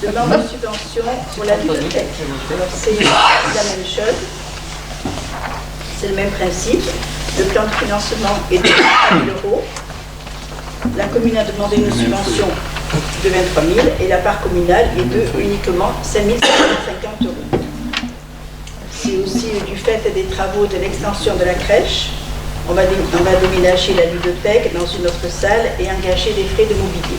Demande de subvention pour la bibliothèque. Alors, c'est la même chose. C'est le même principe. Le plan de financement est de 23 000 €. La commune a demandé une subvention de 23 000 et la part communale est de uniquement 5 750 €. C'est aussi du fait des travaux de l'extension de la crèche. On va déménager la bibliothèque dans une autre salle et engager des frais de mobilier.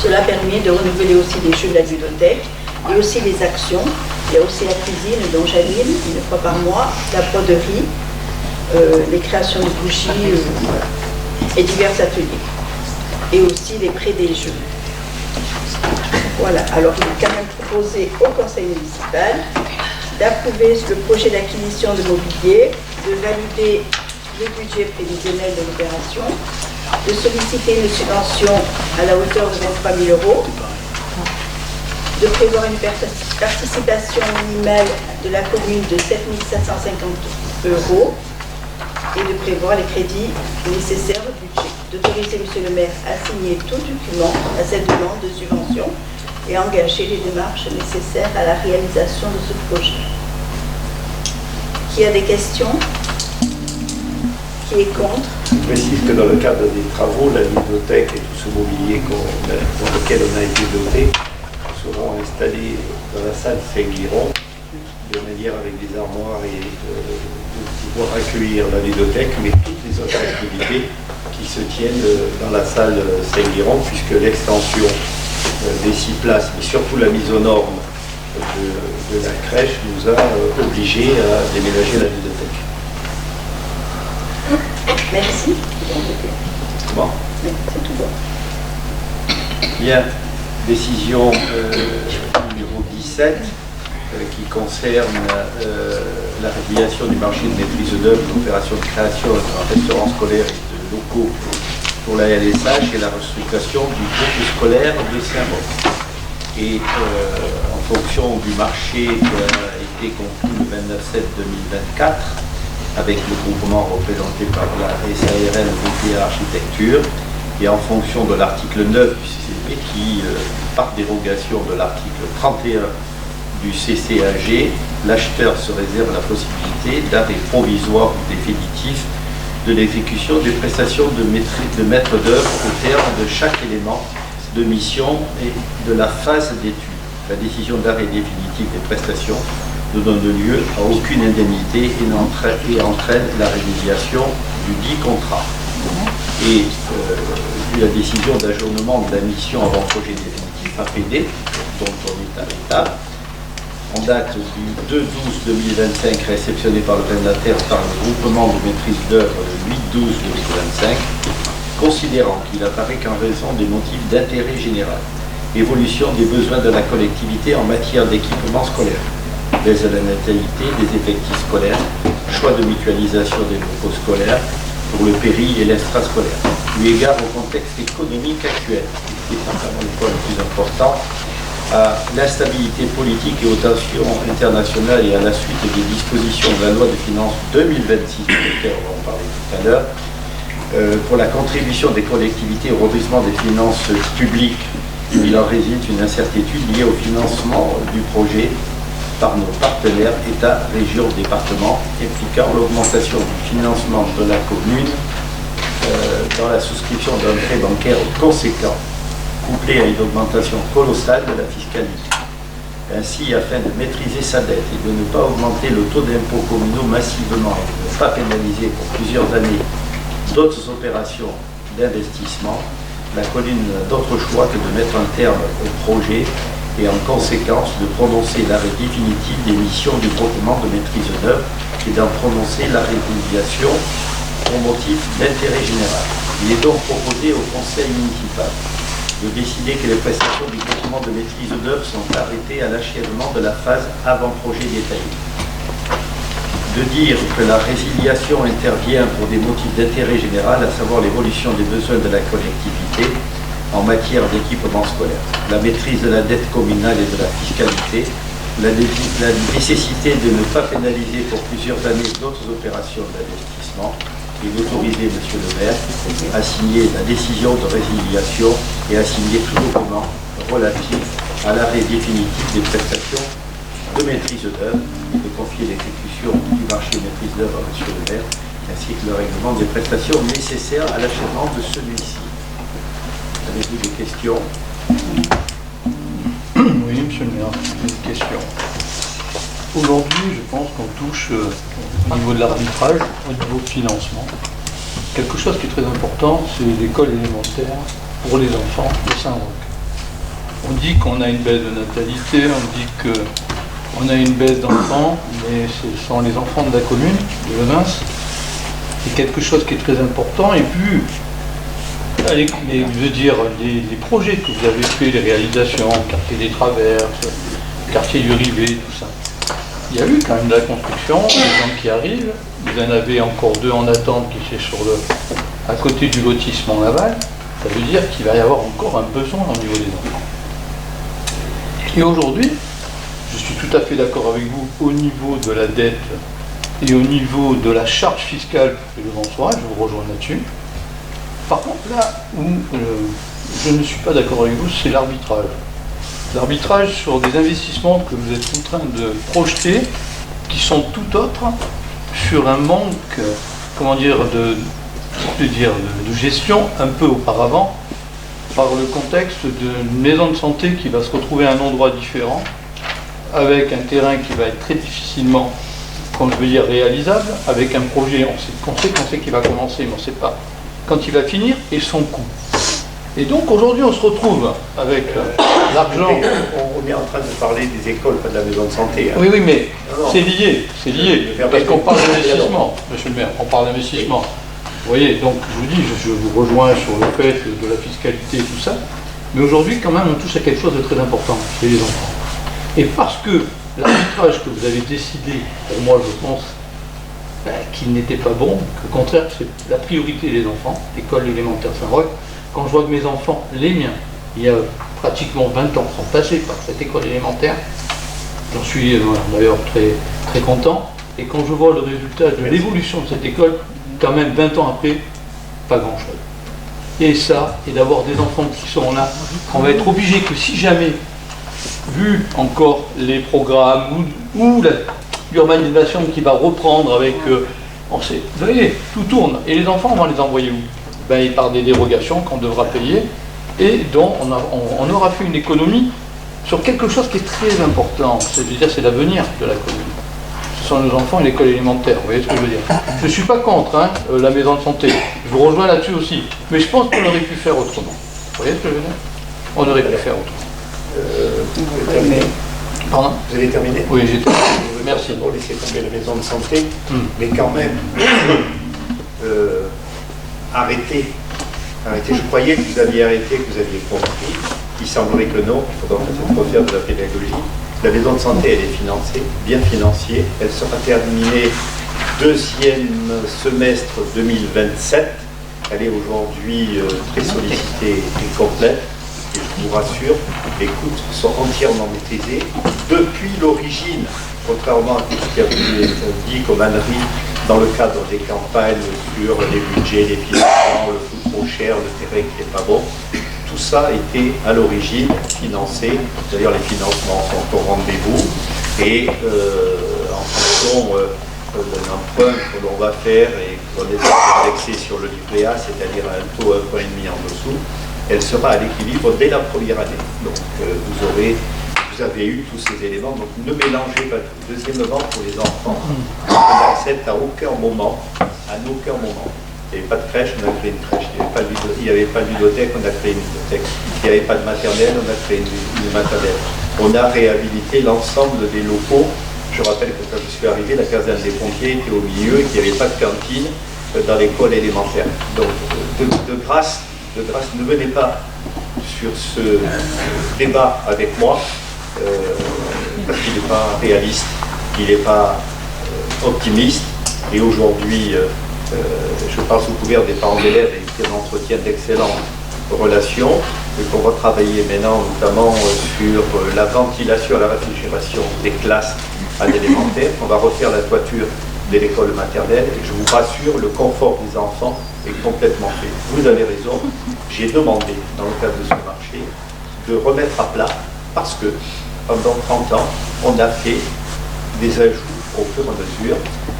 Cela permet de renouveler aussi les jeux de la bibliothèque et aussi les actions. Il y a aussi la cuisine dont j'anime une fois par mois, la broderie, les créations de bougies et divers ateliers. Et aussi les prêts des jeux. Voilà, alors il est quand même proposé au conseil municipal d'approuver le projet d'acquisition de mobilier, de valider le budget prévisionnel de l'opération, de solliciter une subvention à la hauteur de 23 000 €, de prévoir une participation minimale de la commune de 7 750 € et de prévoir les crédits nécessaires au budget, d'autoriser Monsieur le maire à signer tout document à cette demande de subvention et engager les démarches nécessaires à la réalisation de ce projet. Qui a des questions? Qui est contre? Je précise que dans le cadre des travaux, la bibliothèque et tout ce mobilier dans lequel on a été doté seront installés dans la salle Saint-Guiron, de manière avec des armoires et de pouvoir accueillir la bibliothèque, mais toutes les autres activités qui se tiennent dans la salle Saint-Guiron, puisque l'extension des 6 places, mais surtout la mise aux normes de la crèche nous a obligés à déménager la bibliothèque. Merci. Bon. C'est tout bon. Bien. Décision numéro 17 qui concerne la résiliation du marché de maîtrise d'œuvre, l'opération de création d'un restaurant scolaire et de locaux pour la LSH et la restructuration du groupe scolaire de Saint-Maur. Et en fonction du marché qui a été conclu le 29/7/2024 avec le groupement représenté par la SARL VPA Architecture, et en fonction de l'article 9 du CCAG qui, par dérogation de l'article 31 du CCAG, l'acheteur se réserve la possibilité d'arrêt provisoire ou définitif de l'exécution des prestations de maître d'œuvre au terme de chaque élément de mission et de la phase d'étude. La décision d'arrêt définitif des prestations ne donne lieu à aucune indemnité et entraîne la résiliation du dit contrat. Et la décision d'ajournement de la mission avant projet définitif APD, dont on est à l'état, en date du 2/12/2025, réceptionné par le mandataire par le groupement de maîtrise d'œuvre le 8/12/2025, considérant qu'il apparaît qu'en raison des motifs d'intérêt général, évolution des besoins de la collectivité en matière d'équipement scolaire, baisse de la natalité des effectifs scolaires, choix de mutualisation des locaux scolaires pour le péri et l'extrascolaire, eu égard au contexte économique actuel, qui est certainement le point le plus important, à l'instabilité politique et aux tensions internationales et à la suite des dispositions de la loi de finances 2026, de laquelle on va en parler tout à l'heure, pour la contribution des collectivités au redressement des finances publiques, il en résulte une incertitude liée au financement du projet par nos partenaires État, région, département, impliquant l'augmentation du financement de la commune dans la souscription d'un prêt bancaire conséquent, couplé à une augmentation colossale de la fiscalité. Ainsi, afin de maîtriser sa dette et de ne pas augmenter le taux d'impôts communaux massivement et de ne pas pénaliser pour plusieurs années d'autres opérations d'investissement, la commune n'a d'autre choix que de mettre un terme au projet et en conséquence de prononcer l'arrêt définitif des missions du groupement de maîtrise d'œuvre et d'en prononcer la résiliation au motif d'intérêt général. Il est donc proposé au conseil municipal de décider que les prestations du groupement de maîtrise d'œuvre sont arrêtées à l'achèvement de la phase avant-projet détaillé. De dire que la résiliation intervient pour des motifs d'intérêt général, à savoir l'évolution des besoins de la collectivité en matière d'équipement scolaire, la maîtrise de la dette communale et de la fiscalité, la nécessité de ne pas pénaliser pour plusieurs années d'autres opérations d'investissement et d'autoriser M. le maire à signer la décision de résiliation et à signer tout document relatif à l'arrêt définitif des prestations de maîtrise d'œuvre et de confier l'exécution du marché de maîtrise d'œuvre à M. le maire, ainsi que le règlement des prestations nécessaires à l'achèvement de celui-ci. Avez-vous des questions? Oui, monsieur le maire, une question. Aujourd'hui, je pense qu'on touche au niveau de l'arbitrage, au niveau de financement. Quelque chose qui est très important, c'est l'école élémentaire pour les enfants de Saint-Roch. On dit qu'on a une baisse de natalité, on dit qu'on a une baisse d'enfants, mais ce sont les enfants de la commune, de Levins. C'est quelque chose qui est très important. Et puis, mais je veux dire, les projets que vous avez faits, les réalisations, quartier des Traverses, quartier du Rivet, tout ça, il y a eu quand même de la construction, des gens qui arrivent, vous en avez encore 2 en attente qui sont à côté du lotissement Laval, ça veut dire qu'il va y avoir encore un besoin au niveau des enfants. Et aujourd'hui, je suis tout à fait d'accord avec vous au niveau de la dette et au niveau de la charge fiscale que le François, je vous rejoins là-dessus. Par contre, là où je ne suis pas d'accord avec vous, c'est l'arbitrage. L'arbitrage sur des investissements que vous êtes en train de projeter, qui sont tout autres, sur un manque, comment dire, de gestion un peu auparavant, par le contexte d'une maison de santé qui va se retrouver à un endroit différent, avec un terrain qui va être très difficilement, comme je veux dire, réalisable, avec un projet, on sait qu'il va commencer, mais on ne sait pas quand il va finir, et son coût. Et donc aujourd'hui on se retrouve avec l'argent. On est en train de parler des écoles, pas de la maison de santé. Hein. Oui, mais c'est lié, parce qu'on parle d'investissement, monsieur le maire, on parle d'investissement. Vous voyez, donc je vous dis, je vous rejoins sur le fait de la fiscalité et tout ça, mais aujourd'hui quand même on touche à quelque chose de très important chez les enfants. Et parce que l'arbitrage que vous avez décidé, pour moi je pense, qu'il n'était pas bon, qu'au contraire c'est la priorité des enfants, l'école élémentaire Saint-Roch. Quand je vois que mes enfants, les miens, il y a pratiquement 20 ans, sont passés par cette école élémentaire, j'en suis d'ailleurs très, très content, et quand je vois le résultat de l'évolution de cette école, quand même 20 ans après, pas grand-chose. et ça, et d'avoir des enfants qui sont là, on va être obligé que si jamais, vu encore les programmes ou l'urbanisation qui va reprendre avec, on sait, vous voyez, tout tourne, et les enfants, on va les envoyer où? Ben, par des dérogations qu'on devra payer, et dont on aura fait une économie sur quelque chose qui est très important, c'est l'avenir de la commune. Ce sont nos enfants et l'école élémentaire, vous voyez ce que je veux dire. Je ne suis pas contre la maison de santé, je vous rejoins là-dessus aussi, mais je pense qu'on aurait pu faire autrement. Vous voyez ce que je veux dire? On aurait pu faire autrement. Pardon? Vous avez terminé? Oui, j'ai terminé. Merci. Pour laisser tomber la maison de santé, mais quand même, arrêtez. Je croyais que vous aviez arrêté, que vous aviez compris. Il semblerait que non, il faudra peut-être refaire de la pédagogie. La maison de santé, elle est financée, bien financée. Elle sera terminée deuxième semestre 2027. Elle est aujourd'hui très sollicitée et complète. Et je vous rassure, les coûts sont entièrement maîtrisés. Depuis l'origine, contrairement à tout ce qui a été dit comme ânerie dans le cadre des campagnes sur les budgets, les financements, le coût trop cher, le terrain qui n'est pas bon, tout ça était à l'origine financé. D'ailleurs, les financements sont au rendez-vous et en fonction de l'emprunt que l'on va faire et qu'on est indexé sur le livret A, c'est-à-dire à un taux 1,5 point en dessous, elle sera à l'équilibre dès la première année. Donc vous avez eu tous ces éléments, donc ne mélangez pas tout. Deuxièmement, pour les enfants, on n'accepte à aucun moment, il n'y avait pas de crèche, on a créé une crèche. Il n'y avait pas de bibliothèque, on a créé une bibliothèque. Il n'y avait pas de maternelle, on a créé une maternelle. On a réhabilité l'ensemble des locaux. Je rappelle que quand je suis arrivé, la caserne des pompiers était au milieu et qu'il n'y avait pas de cantine dans l'école élémentaire. Donc, de grâce, ne venez pas sur ce débat avec moi, parce qu'il n'est pas réaliste, il n'est pas optimiste. Et aujourd'hui, je parle sous couvert des parents d'élèves et qui entretiennent d'excellentes relations, et qu'on va travailler maintenant notamment sur la ventilation et la réfrigération des classes à l'élémentaire. On va refaire la toiture de l'école maternelle et je vous rassure, le confort des enfants est complètement fait. Vous avez raison, j'ai demandé dans le cadre de ce marché de remettre à plat parce que pendant 30 ans, on a fait des ajouts au fur et à mesure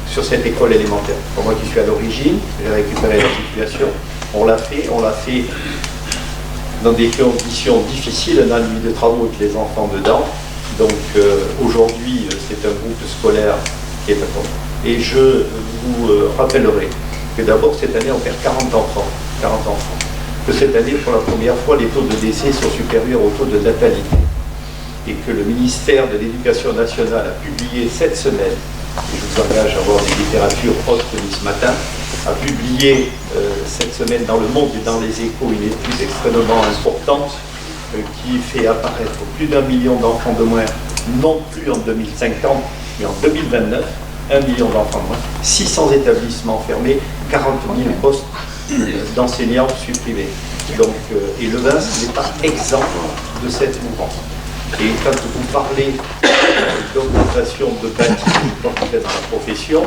sur cette école élémentaire. Pour moi qui suis à l'origine, j'ai récupéré la situation, on l'a fait dans des conditions difficiles, on a mis de travaux avec les enfants dedans. Donc aujourd'hui, c'est un groupe scolaire qui est à fond. Et je vous rappellerai que d'abord cette année, on perd 40 enfants. Que cette année, pour la première fois, les taux de décès sont supérieurs au taux de natalité. Et que le ministère de l'Éducation nationale a publié cette semaine, et je vous engage à voir des littératures autres que ce matin, a publié cette semaine dans Le Monde et dans Les Échos une étude extrêmement importante qui fait apparaître plus d'1 million d'enfants de moins, non plus en 2050, mais en 2029, 1 million d'enfants de moins, 600 établissements fermés, 40 000 postes d'enseignants supprimés. Donc, et le VIN n'est pas exempt de cette mouvance. Et quand vous parlez d'augmentation de bâti quand vous êtes dans la profession,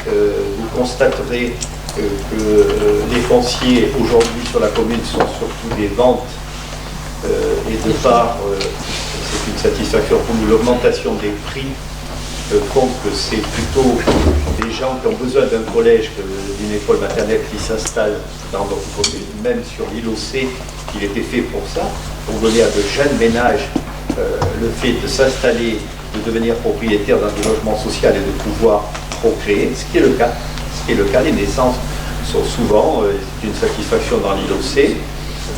vous constaterez que les fonciers aujourd'hui sur la commune sont surtout des ventes et de part, c'est une satisfaction pour nous, l'augmentation des prix font que c'est plutôt des gens qui ont besoin d'un collège que d'une école maternelle qui s'installe dans notre commune, même sur l'île C, il était fait pour ça, pour donner à de jeunes ménages le fait de s'installer, de devenir propriétaire d'un logement social et de pouvoir procréer, ce qui est le cas. Les naissances sont souvent une satisfaction dans l'île C,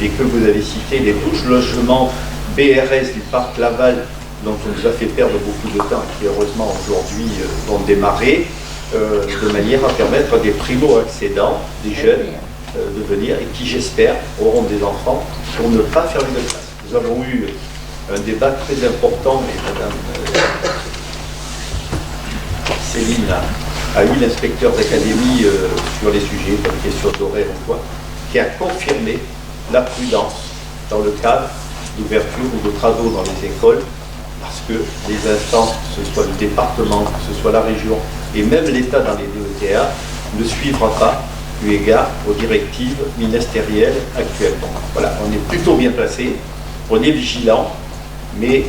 et que vous avez cité les 12 logements BRS du parc Laval, dont on nous a fait perdre beaucoup de temps et qui heureusement aujourd'hui vont démarrer, de manière à permettre à des primo-accédants, des jeunes, de venir et qui, j'espère, auront des enfants pour ne pas fermer de classe. Nous avons eu un débat très important, et Madame Céline a eu l'inspecteur d'académie sur les sujets, comme question d'horaire ou quoi, qui a confirmé la prudence dans le cadre d'ouverture ou de travaux dans les écoles, parce que les instances, que ce soit le département, que ce soit la région, et même l'État dans les DETA, ne suivra pas eu égard aux directives ministérielles actuellement. Voilà, on est plutôt bien placé, on est vigilant, mais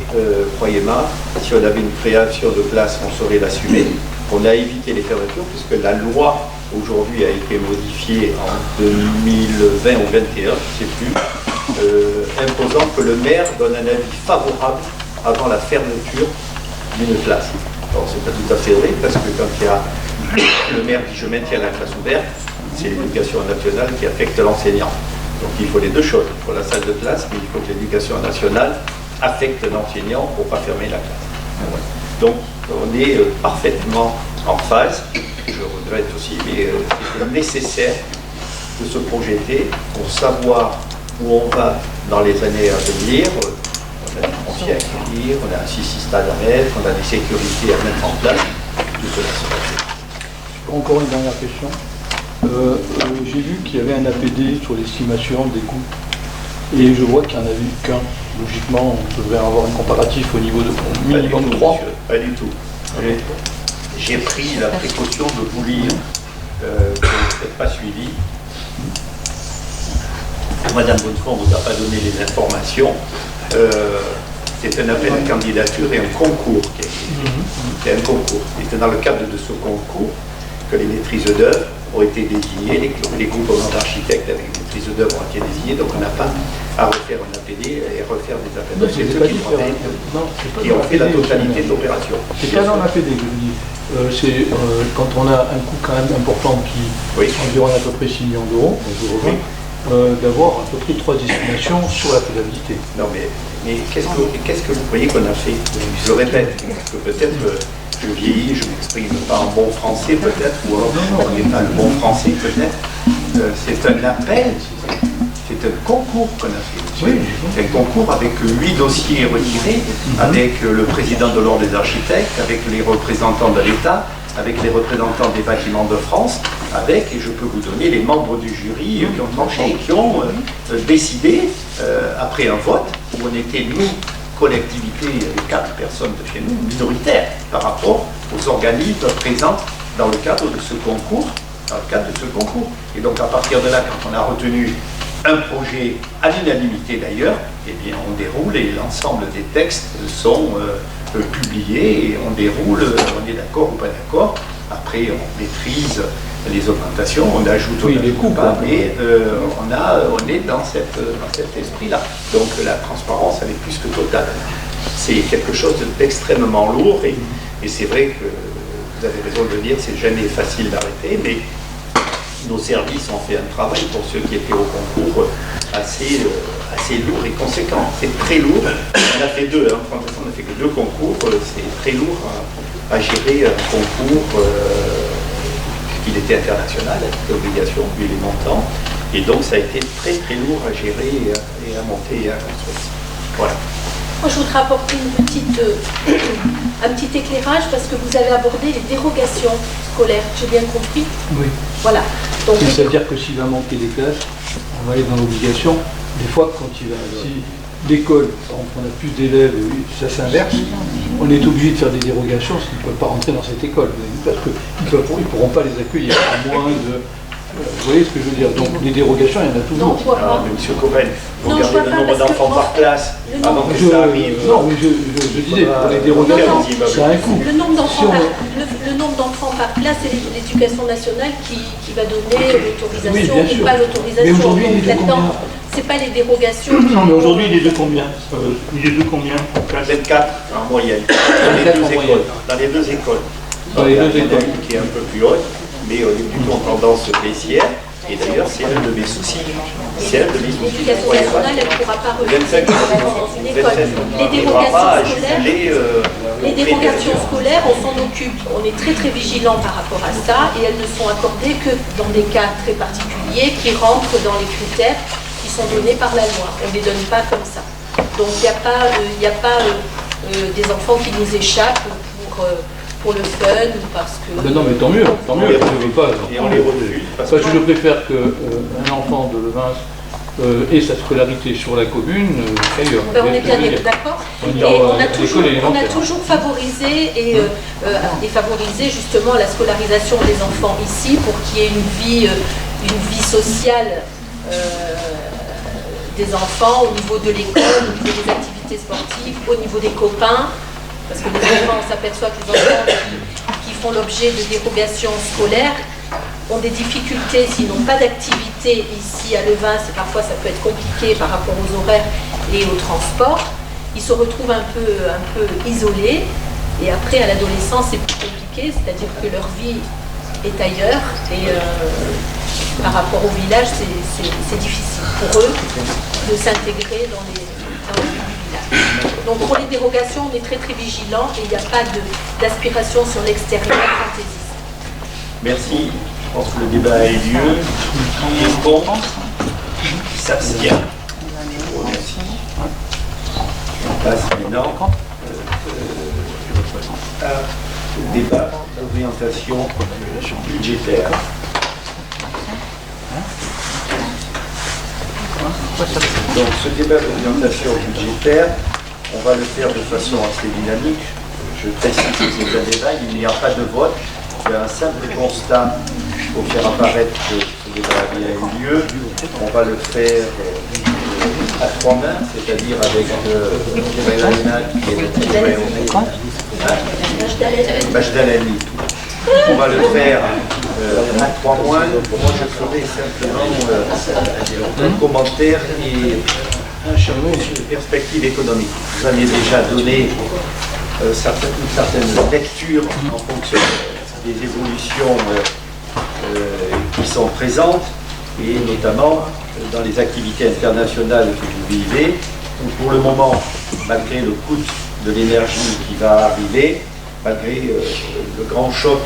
croyez-moi, si on avait une création de classe, on saurait l'assumer. On a évité les fermetures puisque la loi aujourd'hui a été modifiée en 2020 ou 2021, je ne sais plus, imposant que le maire donne un avis favorable avant la fermeture d'une classe. Alors c'est pas tout à fait vrai parce que quand il y a le maire dit je maintiens la classe ouverte, c'est l'éducation nationale qui affecte l'enseignant. Donc il faut les deux choses, il faut la salle de classe, mais il faut que l'éducation nationale affecte l'enseignant pour ne pas fermer la classe. Donc on est parfaitement en phase, je regrette aussi, mais c'est nécessaire de se projeter pour savoir où on va dans les années à venir. On a des fonciers à acquérir, on a un stade à mettre, on a des sécurités à mettre en place, tout cela sera fait. Encore une dernière question. J'ai vu qu'il y avait un APD sur l'estimation des coûts. Et je vois qu'il n'y en a eu qu'un. Logiquement, on devrait avoir un comparatif au niveau de minimum 3. Pas du tout. J'ai pris la précaution de vous lire, que vous n'êtes pas suivi. Madame Bonnefoy ne vous a pas donné les informations. C'est un appel à candidature et un concours. C'est un concours. Et c'est dans le cadre de ce concours que les maîtrises d'œuvre ont été désignées, les groupements d'architectes avec les maîtrises d'œuvre ont été désignés, donc on n'a pas à refaire un APD et refaire des appels d'offres. C'est ceux qui ont fait la totalité de l'opération. C'est pas dans l'APD que je dis. C'est quand on a un coût quand même important qui environ à peu près 6 millions d'euros, d'avoir à peu près 3 estimations sur la faisabilité. Non mais qu'est-ce que vous croyez qu'on a fait? Je le répète, parce que peut-être je vieillis, je m'exprime pas en bon français peut-être, ou alors on n'est pas le bon français peut-être. C'est un appel, c'est un concours qu'on a fait. Oui, c'est un concours avec 8 dossiers retirés, avec le président de l'Ordre des architectes, avec les représentants de l'État, avec les représentants des bâtiments de France, avec, et je peux vous donner, les membres du jury qui ont tranché et qui ont décidé, après un vote, où on était, nous, collectivité, 4 personnes de chez nous, minoritaires, par rapport aux organismes présents dans le cadre de ce concours, Et donc à partir de là, quand on a retenu un projet à l'unanimité d'ailleurs, eh bien on déroule et l'ensemble des textes sont publiés et on déroule, on est d'accord ou pas d'accord. Après on maîtrise les augmentations, on ajoute les coûts, mais on est dans cet esprit-là. Donc la transparence elle est plus que totale. C'est quelque chose d'extrêmement lourd et c'est vrai que vous avez raison de le dire, c'est jamais facile d'arrêter, mais nos services ont fait un travail pour ceux qui étaient au concours assez lourd et conséquent. C'est très lourd. On a fait deux, on n'a fait que 2 concours. C'est très lourd à gérer un concours qu'il était international, avec l'obligation, vu les montants. Et donc ça a été très très lourd à gérer et à monter et à construire. Voilà. Moi, je voudrais apporter un petit éclairage parce que vous avez abordé les dérogations scolaires. J'ai bien compris? Oui. Voilà. Donc, c'est-à-dire que s'il va manquer des classes, on va aller dans l'obligation. Des fois, quand si l'école, on a plus d'élèves, ça s'inverse, on est obligé de faire des dérogations parce qu'ils ne peuvent pas rentrer dans cette école. Parce qu'ils ne pourront pas les accueillir à moins de... Vous voyez ce que je veux dire? Donc les dérogations, il y en a toujours. Monsieur Cohen, vous regardez le nombre d'enfants par classe avant que ça arrive. Non, mais je disais, pour les dérogations, ça a un coût. Le nombre d'enfants par classe, c'est l'éducation nationale qui va donner l'autorisation ou pas l'autorisation. Mais aujourd'hui, il est de combien? C'est pas les dérogations. Non, mais aujourd'hui, il est de combien? Il est de combien? 24 en moyenne. Dans les deux écoles. Dans les deux écoles. Qui est un peu plus haute. Mais on est plutôt en tendance baissière, et d'ailleurs c'est un de mes soucis. C'est un de mes soucis. L'éducation nationale, elle ne pourra pas recruter dans une école. Les dérogations scolaires, on s'en occupe. On est très très vigilant par rapport à ça, et elles ne sont accordées que dans des cas très particuliers qui rentrent dans les critères qui sont donnés par la loi. On ne les donne pas comme ça. Donc il n'y a pas des enfants qui nous échappent pour le fun ou parce que... Ben non, mais tant mieux, je ne veux pas. Et on les refuse. Parce que je préfère qu'un enfant de Levens ait sa scolarité sur la commune qu'ailleurs. Ben, on est bien d'accord. Et on a toujours favorisé et favorisé justement la scolarisation des enfants ici pour qu'il y ait une vie sociale des enfants, au niveau de l'école, au niveau des activités sportives, au niveau des copains, parce que les enfants, on s'aperçoit que les enfants qui font l'objet de dérogations scolaires ont des difficultés s'ils n'ont pas d'activité ici à Levin, parfois ça peut être compliqué par rapport aux horaires et au transport. Ils se retrouvent un peu isolés, et après à l'adolescence c'est plus compliqué, c'est-à-dire que leur vie est ailleurs, et par rapport au village c'est difficile pour eux de s'intégrer dans les village. Donc pour les dérogations, on est très très vigilant, et il n'y a pas d'aspiration sur l'extérieur fantaisiste. Merci. Je pense que le débat a eu lieu. Qui est contre? Qui s'abstient? Merci. On passe maintenant au débat d'orientation budgétaire. Donc ce débat d'orientation budgétaire, on va le faire de façon assez dynamique. Je précise que c'est un débat, il n'y a pas de vote. Il y a un simple constat pour faire apparaître que ce débat a bien eu lieu. On va le faire à trois mains, c'est-à-dire avec Elena qui est notre Bajdalani. On va le faire à trois mois. Moi, je ferai simplement un commentaire et un chapeau sur les perspectives économiques. Vous aviez déjà donné une certaine lecture en fonction des évolutions qui sont présentes, et notamment dans les activités internationales que vous vivez. Donc pour le moment, malgré le coût de l'énergie qui va arriver, malgré le grand choc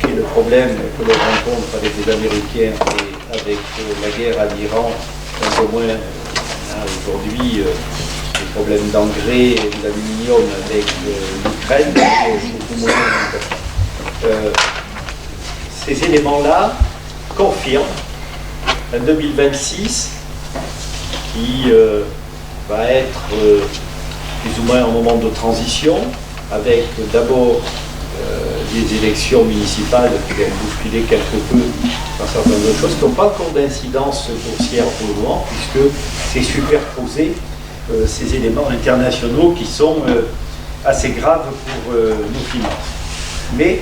qui est le problème que l'on rencontre avec les Américains et avec la guerre en Iran, un peu moins aujourd'hui les problèmes d'engrais et d'aluminium avec l'Ukraine, beaucoup moins. Ces éléments-là confirment un 2026 qui va être plus ou moins un moment de transition, avec d'abord des élections municipales qui vont bousculer quelque peu un certain nombre de choses qui n'ont pas encore d'incidence boursière pour le moment, puisque c'est superposé ces éléments internationaux qui sont assez graves pour nos finances. Mais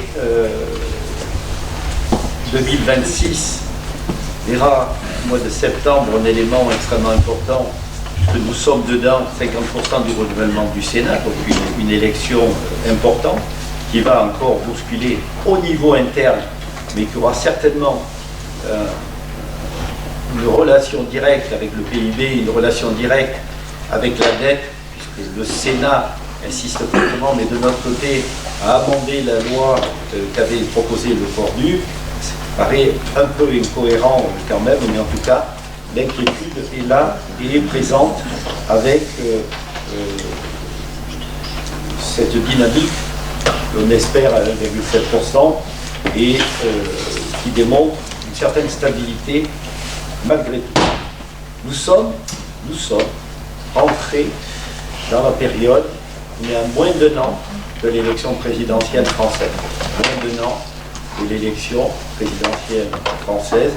2026 verra au mois de septembre un élément extrêmement important, puisque nous sommes dedans 50% du renouvellement du Sénat, donc une élection importante qui va encore bousculer au niveau interne, mais qui aura certainement une relation directe avec le PIB, une relation directe avec la dette, puisque le Sénat insiste fortement, mais de notre côté, à amender la loi qu'avait proposée le Cornu. Ça paraît un peu incohérent quand même, mais en tout cas, l'inquiétude est là et est présente avec cette dynamique qu'on espère à 1,7% et qui démontre une certaine stabilité malgré tout. Nous sommes entrés dans la période où il y a moins d'un an de l'élection présidentielle française. Moins d'un an de l'élection présidentielle française,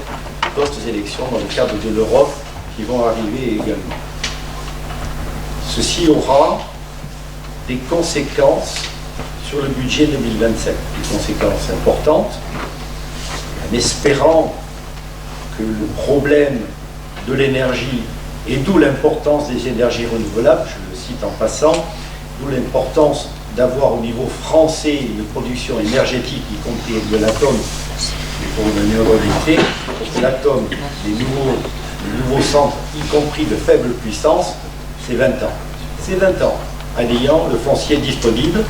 d'autres élections dans le cadre de l'Europe qui vont arriver également. Ceci aura des conséquences sur le budget 2027, des conséquences importantes, en espérant que le problème de l'énergie, et d'où l'importance des énergies renouvelables, je le cite en passant, d'où l'importance d'avoir au niveau français une production énergétique, y compris de l'atome, pour donner un relais, parce que l'atome, les nouveaux centres, y compris de faible puissance, c'est 20 ans. C'est 20 ans, en ayant le foncier disponible.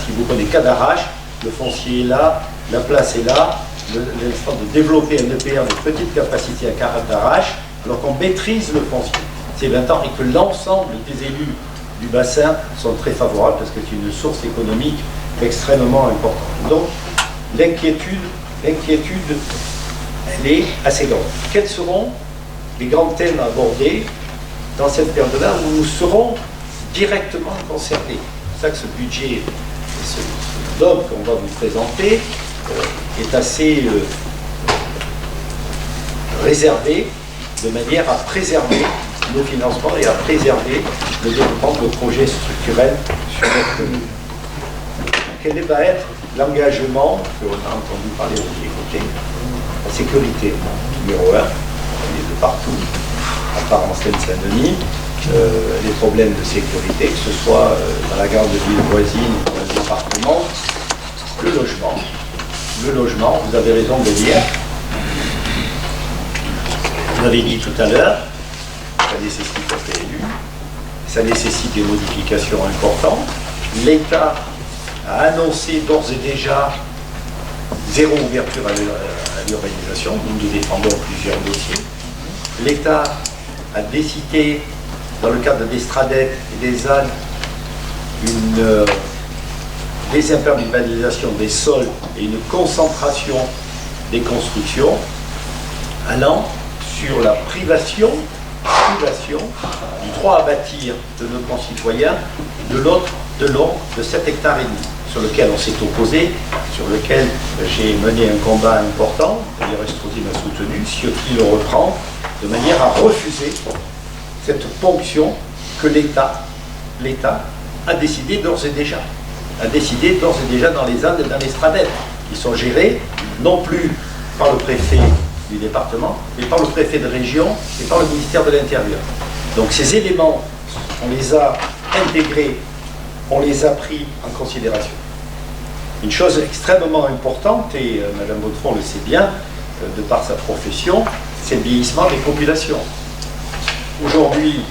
Si vous prenez Cadarache, le foncier est là, la place est là, l'instant de développer un EPR de petite capacité à Cadarache, alors qu'on maîtrise le foncier. C'est 20 ans, et que l'ensemble des élus du bassin sont très favorables parce que c'est une source économique extrêmement importante. Donc l'inquiétude, elle est assez grande. Quels seront les grands thèmes abordés dans cette période-là où nous serons directement concernés? C'est pour ça que ce budget, ce dogme qu'on va vous présenter est assez réservée de manière à préserver nos financements et à préserver le développement de projets structurels sur notre commune. Quel va être l'engagement qu'on a entendu parler de tous les côtés? La sécurité, numéro 1, elle est de partout, à part en Seine-Saint-Denis. Les problèmes de sécurité, que ce soit dans la gare de ville voisine ou dans le département. Le logement, vous avez raison de le dire. Vous l'avez dit tout à l'heure, ça nécessite un PLU, ça nécessite des modifications importantes. L'État a annoncé d'ores et déjà zéro ouverture à l'urbanisation. Nous défendons plusieurs dossiers. L'État a décidé, dans le cadre des STRADEC et des ZAN, une désimperméabilisation des sols et une concentration des constructions allant sur la privation du droit à bâtir de nos concitoyens de l'ordre de 7 hectares et demi, sur lequel on s'est opposé, sur lequel j'ai mené un combat important, d'ailleurs Estrosi m'a soutenu, Ciotti le reprend, de manière à refuser cette ponction que l'État a décidé d'ores et déjà. Dans les ZAN et dans les STRADEC, qui sont gérés non plus par le préfet du département, mais par le préfet de région et par le ministère de l'Intérieur. Donc ces éléments, on les a intégrés, on les a pris en considération. Une chose extrêmement importante, et Mme Baudefond le sait bien, de par sa profession, c'est le vieillissement des populations. Aujourd'hui,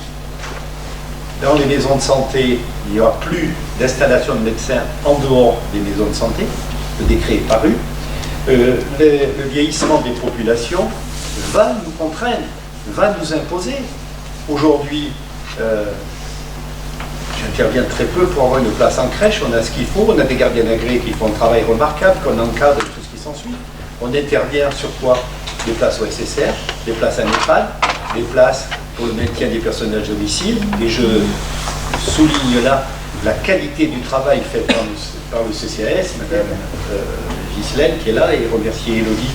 dans les maisons de santé, il n'y aura plus d'installation de médecins en dehors des maisons de santé. Le décret est paru. Le vieillissement des populations va nous contraindre, va nous imposer. Aujourd'hui, j'interviens très peu pour avoir une place en crèche. On a ce qu'il faut, on a des gardiens agréés qui font un travail remarquable, qu'on encadre et tout ce qui s'ensuit. On intervient sur quoi? Des places au SSR, des places à NEHPAD, des places pour le maintien des personnages à domicile. Et je souligne là la qualité du travail fait par le CCAS, Mme Ghislaine qui est là, et remercier Élodie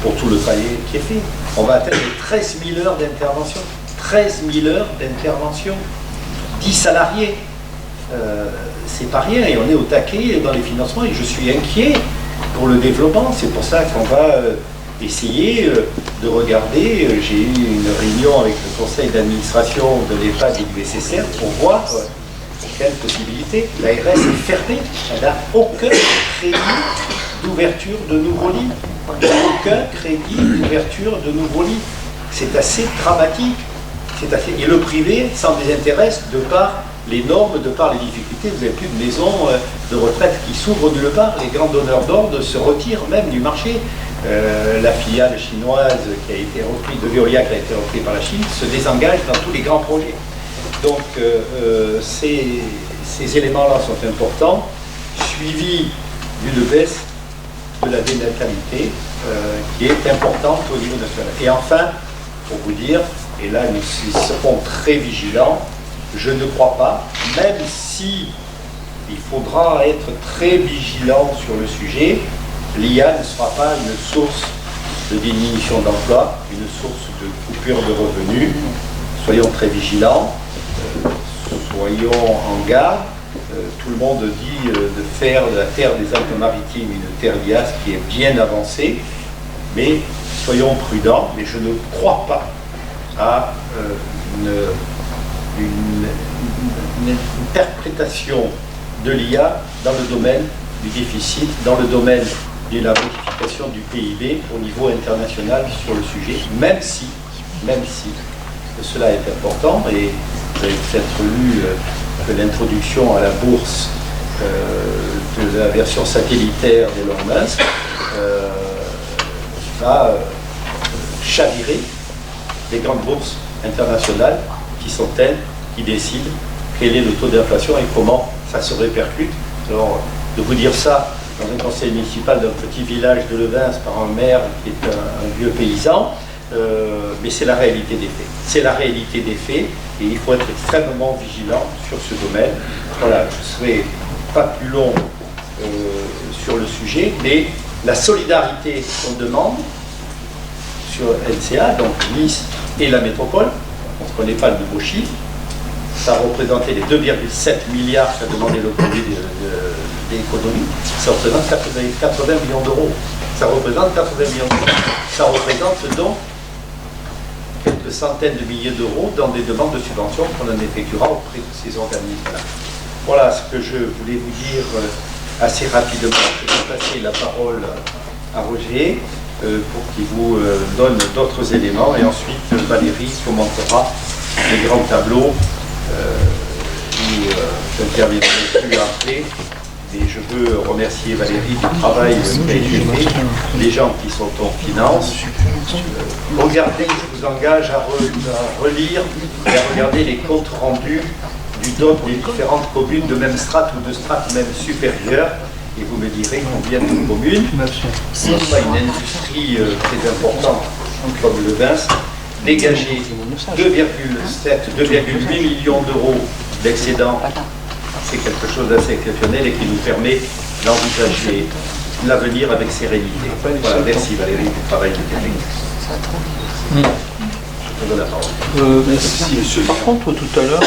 pour tout le travail qui est fait. On va atteindre 13 000 heures d'intervention. 13 000 heures d'intervention. 10 salariés. C'est pas rien, et on est au taquet dans les financements, et je suis inquiet pour le développement. C'est pour ça qu'on va essayer de regarder. J'ai eu une réunion avec le conseil d'administration de l'EHPAD et du SSR pour voir quelles possibilités. L'ARS est fermée, elle n'a aucun crédit d'ouverture de nouveaux lits. Aucun crédit d'ouverture de nouveaux lits. C'est assez dramatique. Et le privé s'en désintéresse de par les normes, de par les difficultés. Vous n'avez plus de maisons de retraite qui s'ouvrent nulle part. Les grands donneurs d'ordre se retirent même du marché. La filiale chinoise qui a été reprise, de Veolia qui a été reprise par la Chine, se désengage dans tous les grands projets. Donc ces éléments-là sont importants, suivis d'une baisse de la dénatalité qui est importante au niveau national. Et enfin, pour vous dire, et là nous serons très vigilants, je ne crois pas, même si il faudra être très vigilant sur le sujet, l'IA ne sera pas une source de diminution d'emploi, une source de coupure de revenus. Soyons très vigilants, soyons en garde. Tout le monde dit de faire de la terre des Alpes-Maritimes une terre d'IA, ce qui est bien avancé, mais soyons prudents. Mais je ne crois pas à une interprétation de l'IA dans le domaine du déficit, dans le domaine de la modification du PIB au niveau international sur le sujet, même si cela est important. Et vous avez peut-être lu que l'introduction à la bourse de la version satellitaire d'Elon Musk va chavirer les grandes bourses internationales qui sont elles qui décident quel est le taux d'inflation et comment ça se répercute. Alors, de vous dire ça dans un conseil municipal d'un petit village de Levens par un maire qui est un vieux paysan, mais c'est la réalité des faits. C'est la réalité des faits, et il faut être extrêmement vigilant sur ce domaine. Voilà, je ne serai pas plus long sur le sujet, mais la solidarité qu'on demande sur LCA, donc Nice et la métropole. On ne connaît pas le nouveau chiffre. Ça représentait les 2,7 milliards qu'a demandé le Comité d'économie. Ça représente 80 millions d'euros. Ça représente 80 millions d'euros. Ça représente donc quelques centaines de milliers d'euros dans des demandes de subventions qu'on en effectuera auprès de ces organismes-là. Voilà ce que je voulais vous dire assez rapidement. Je vais passer la parole à Roger pour qu'il vous donne d'autres éléments et ensuite Valérie commentera les grands tableaux. Je n'interviendrai plus après, mais je veux remercier Valérie du travail qui a été fait, les gens qui sont en finance. Regardez, je vous engage à relire et à regarder les comptes rendus du DOP des différentes communes de même strate ou de strate même supérieure, et vous me direz combien de communes, ce n'est pas une industrie très importante comme le vin, dégager 2,8 millions d'euros d'excédent, c'est quelque chose d'assez exceptionnel et qui nous permet d'envisager l'avenir avec sérénité. Voilà, merci Valérie du travail qui est fait. Je te donne la parole. Merci monsieur. Par contre, tout à l'heure,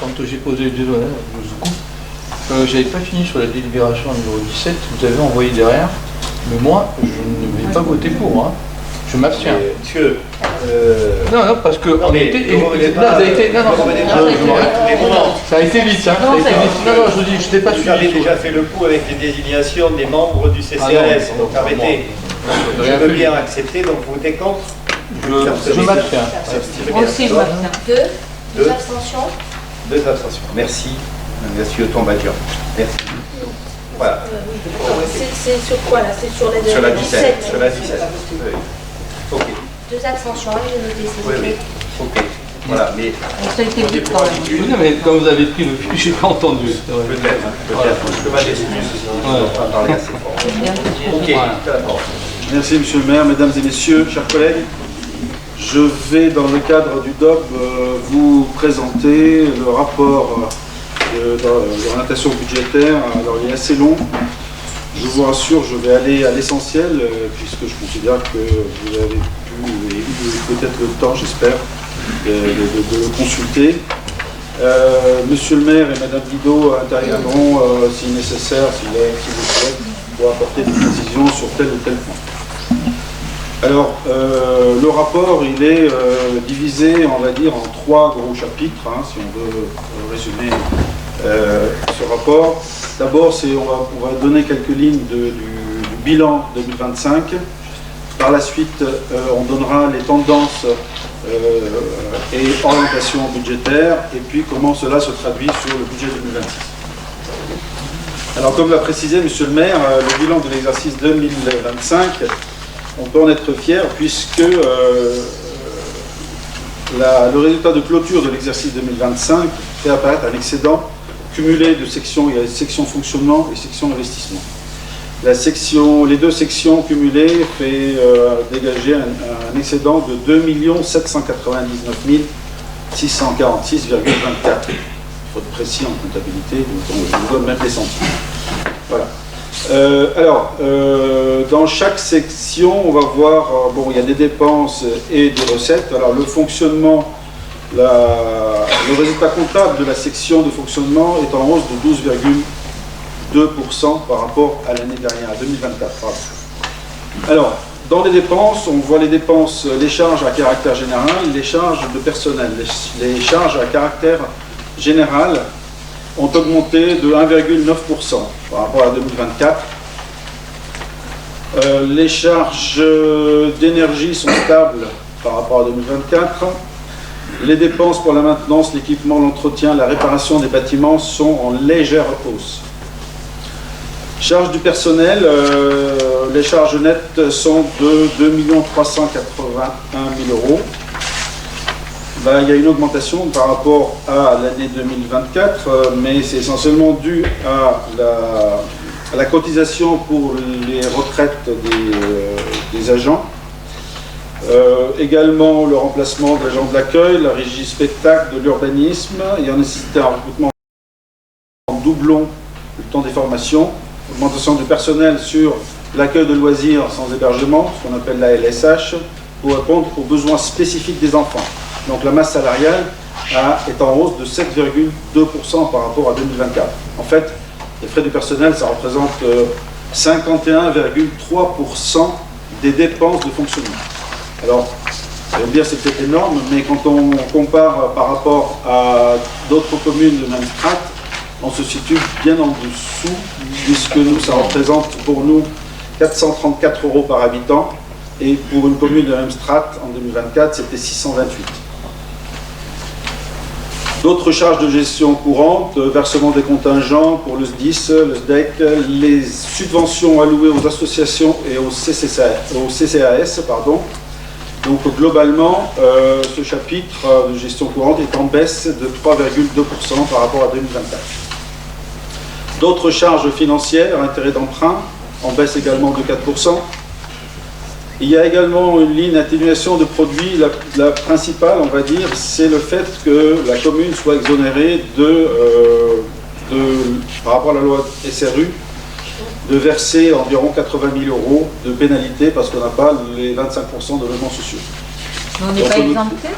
quand j'ai posé le débat, j'avais pas fini sur la délibération numéro 17, vous avez envoyé derrière, mais moi, je ne vais pas voter pour. Hein. Je m'abstiens. Monsieur. Non, parce que on était. Ça a été vite, hein. Non, je vous dis, je n'étais pas suivi. Vous avez déjà fait le coup avec les désignations des membres du CCAS, donc arrêtez. Je veux bien accepter, donc vous votez contre. Je m'abstiens. Moi aussi, je m'abstiens. Deux abstentions. 2 abstentions. Merci, monsieur Tombadjian. Merci. Voilà. C'est sur quoi là? C'est sur la 17. Sur la 17. Oui. Ok. 2 abstentions, j'ai noté, s'il vous Oui, plaît. ok. Voilà, mais Ça a été vite quand même. Oui, mais quand vous avez pris le fil, j'ai pas entendu. peut-être, je m'en excuse, je ne vais pas parler assez fort. Ok, tu as la parole. Merci Monsieur le maire, mesdames et messieurs, chers collègues. Je vais dans le cadre du DOP vous présenter le rapport d'orientation budgétaire. Alors il est assez long. Je vous rassure, je vais aller à l'essentiel puisque je considère que vous avez pu et eu peut-être le temps, j'espère, de le consulter. Monsieur le maire et Madame Guido interviendront si nécessaire, si vous le souhaitez, pour apporter des précisions sur tel ou tel point. Alors, le rapport, il est divisé, on va dire, en 3 gros chapitres, hein, si on veut résumer ce rapport. D'abord, on va donner quelques lignes du bilan 2025. Par la suite, on donnera les tendances et orientations budgétaires, et puis comment cela se traduit sur le budget 2026. Alors, comme l'a précisé Monsieur le maire, le bilan de l'exercice 2025, on peut en être fier puisque le résultat de clôture de l'exercice 2025 fait apparaître un excédent cumulé de sections. Il y a section fonctionnement et section investissement. Les 2 sections cumulées fait dégager un excédent de 2 799 646,24. Il faut être précis en comptabilité, donc je vous donne même les centimes. Voilà. Dans chaque section, on va voir, il y a des dépenses et des recettes. Alors, le fonctionnement, le résultat comptable de la section de fonctionnement est en hausse de 12,2% par rapport à l'année dernière, à 2024. Pardon. Alors, dans les dépenses, on voit les dépenses, les charges à caractère général, les charges de personnel. Les charges à caractère général ont augmenté de 1,9% par rapport à 2024. Les charges d'énergie sont stables par rapport à 2024. Les dépenses pour la maintenance, l'équipement, l'entretien, la réparation des bâtiments sont en légère hausse. Charges du personnel, les charges nettes sont de 2 381 000 euros. Il y a une augmentation par rapport à l'année 2024, mais c'est essentiellement dû à la cotisation pour les retraites des agents. Également le remplacement de l'agent de l'accueil, la régie spectacle, de l'urbanisme. Il y a nécessité un recrutement en doublon du temps des formations, augmentation du personnel sur l'accueil de loisirs sans hébergement, ce qu'on appelle la LSH, pour répondre aux besoins spécifiques des enfants. Donc la masse salariale est en hausse de 7,2% par rapport à 2024. En fait, les frais du personnel, ça représente 51,3% des dépenses de fonctionnement. Alors, ça veut dire que c'est peut-être énorme, mais quand on compare par rapport à d'autres communes de même strate, on se situe bien en dessous, puisque nous, ça représente pour nous 434 € par habitant, et pour une commune de même strate, en 2024, c'était 628. D'autres charges de gestion courante, versement des contingents pour le SDIS, le SDEC, les subventions allouées aux associations et au CCAS, pardon. Donc globalement, ce chapitre de gestion courante est en baisse de 3,2% par rapport à 2024. D'autres charges financières, intérêts d'emprunt, en baisse également de 4%. Il y a également une ligne atténuation de produits. La principale, on va dire, c'est le fait que la commune soit exonérée par rapport à la loi SRU, de verser environ 80 000 € de pénalité parce qu'on n'a pas les 25% de logements sociaux. Mais on n'est pas exempté?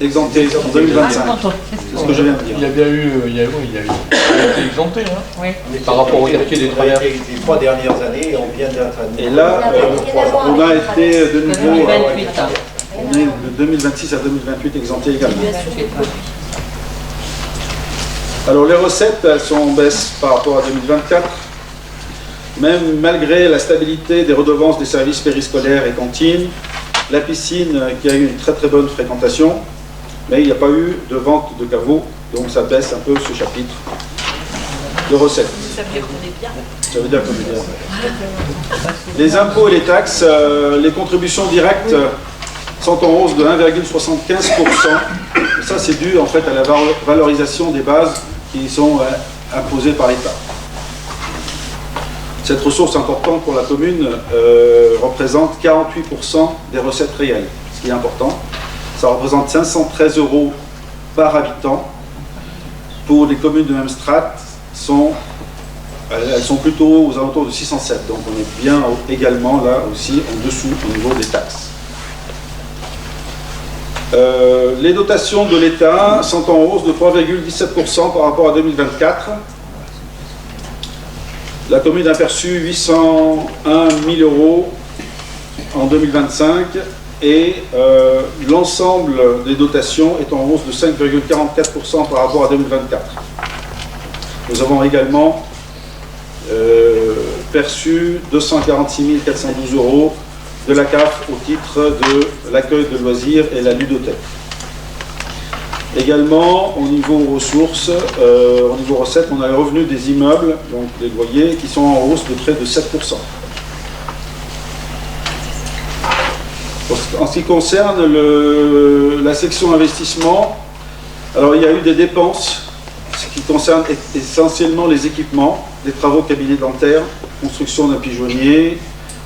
Exempté en 2025. C'est ce que je viens de dire. Il y a bien eu, il a été exempté, hein, Oui. par rapport au quartier des travailleurs. Les 3 dernières années, on vient d'être à Et là, on a été de nouveau, 2028. on est de 2026 à 2028 exempté également. Alors les recettes, elles sont en baisse par rapport à 2024, même malgré la stabilité des redevances des services périscolaires et cantines, la piscine qui a eu une très très bonne fréquentation, mais il n'y a pas eu de vente de caveaux, donc ça baisse un peu ce chapitre de recettes. Ça veut dire qu'on est bien. Ça veut dire qu'on est bien. Les impôts et les taxes, les contributions directes sont en hausse de 1,75%. Ça c'est dû en fait à la valorisation des bases qui sont imposées par l'État. Cette ressource importante pour la commune représente 48% des recettes réelles, ce qui est important. Ça représente 513 € par habitant. Pour les communes de même strate, elles sont plutôt aux alentours de 607. Donc on est bien également là aussi en dessous au niveau des taxes. Les dotations de l'État sont en hausse de 3,17% par rapport à 2024. La commune a perçu 801 000 € en 2025 et l'ensemble des dotations est en hausse de 5,44% par rapport à 2024. Nous avons également perçu 246 412 € de la CAF au titre de l'accueil de loisirs et la ludothèque. Également, au niveau ressources, au niveau recettes, on a le revenu des immeubles, donc les loyers, qui sont en hausse de près de 7%. En ce qui concerne la section investissement, alors il y a eu des dépenses, ce qui concerne essentiellement les équipements, les travaux cabinet dentaire, construction d'un pigeonnier,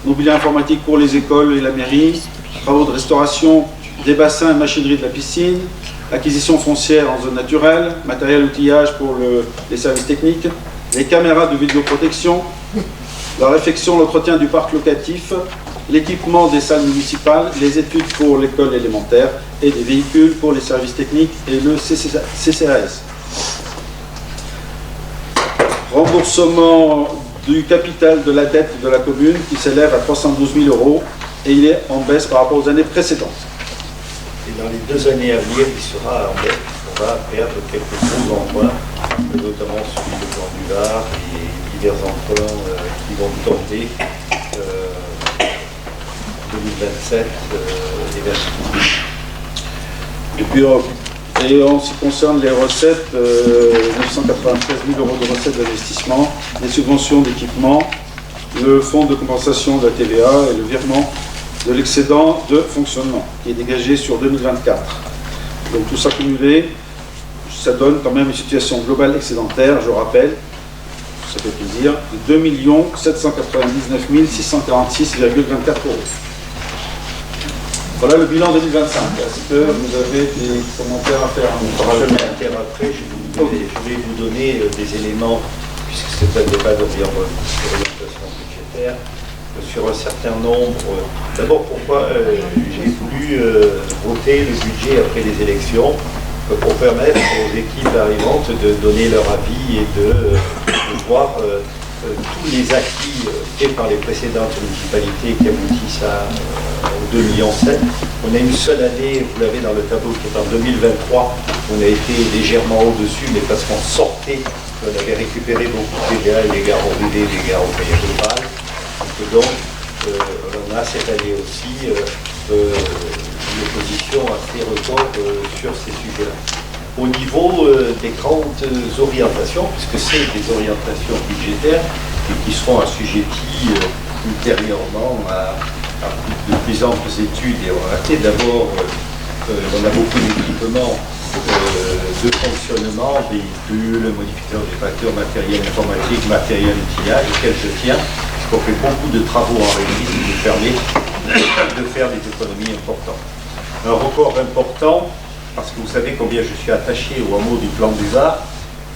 mobilier informatique pour les écoles et la mairie, travaux de restauration des bassins et machinerie de la piscine, acquisition foncière en zone naturelle, matériel outillage pour les services techniques, les caméras de vidéoprotection, la réfection, l'entretien du parc locatif, l'équipement des salles municipales, les études pour l'école élémentaire et des véhicules pour les services techniques et le CCAS. Remboursement du capital de la dette de la commune qui s'élève à 312 000 € et il est en baisse par rapport aux années précédentes. Et dans les 2 années à venir, il sera en baisse. On va perdre quelques gros emprunts, notamment celui de Plan du Var et divers emprunts qui vont tomber 2027 et vers. Et puis, et en ce qui concerne les recettes, 993 000 € de recettes d'investissement, les subventions d'équipement, le fonds de compensation de la TVA et le virement de l'excédent de fonctionnement qui est dégagé sur 2024. Donc tout ça cumulé, ça donne quand même une situation globale excédentaire, je rappelle, ça fait plaisir, de 2 799 646,24 €. Voilà le bilan 2025. Est-ce que vous avez des commentaires à faire? Après, je vais vous donner des éléments, puisque c'est un débat d'orientation budgétaire, sur un certain nombre. D'abord, pourquoi j'ai voulu voter le budget après les élections pour permettre aux équipes arrivantes de donner leur avis et de voir tous les acquis faits par les précédentes municipalités qui aboutissent aux 2,7 millions. On a une seule année, vous l'avez dans le tableau, qui est en 2023, on a été légèrement au-dessus, mais parce qu'on sortait, on avait récupéré beaucoup de dégâts, les gares au BD, les gares au Pays Global. Donc, on a cette année aussi une position assez record sur ces sujets-là. Au niveau des grandes orientations, puisque c'est des orientations budgétaires et qui seront assujetties ultérieurement à de plus amples études et orientées. D'abord, on a beaucoup d'équipements de fonctionnement, véhicules, modificateurs de facteurs, matériel informatique, matériel outillage, auquel je tiens, puisqu'on fait beaucoup de travaux en régie qui nous permet de faire des économies importantes. Un record important, parce que vous savez combien je suis attaché au hameau du Plan du Var,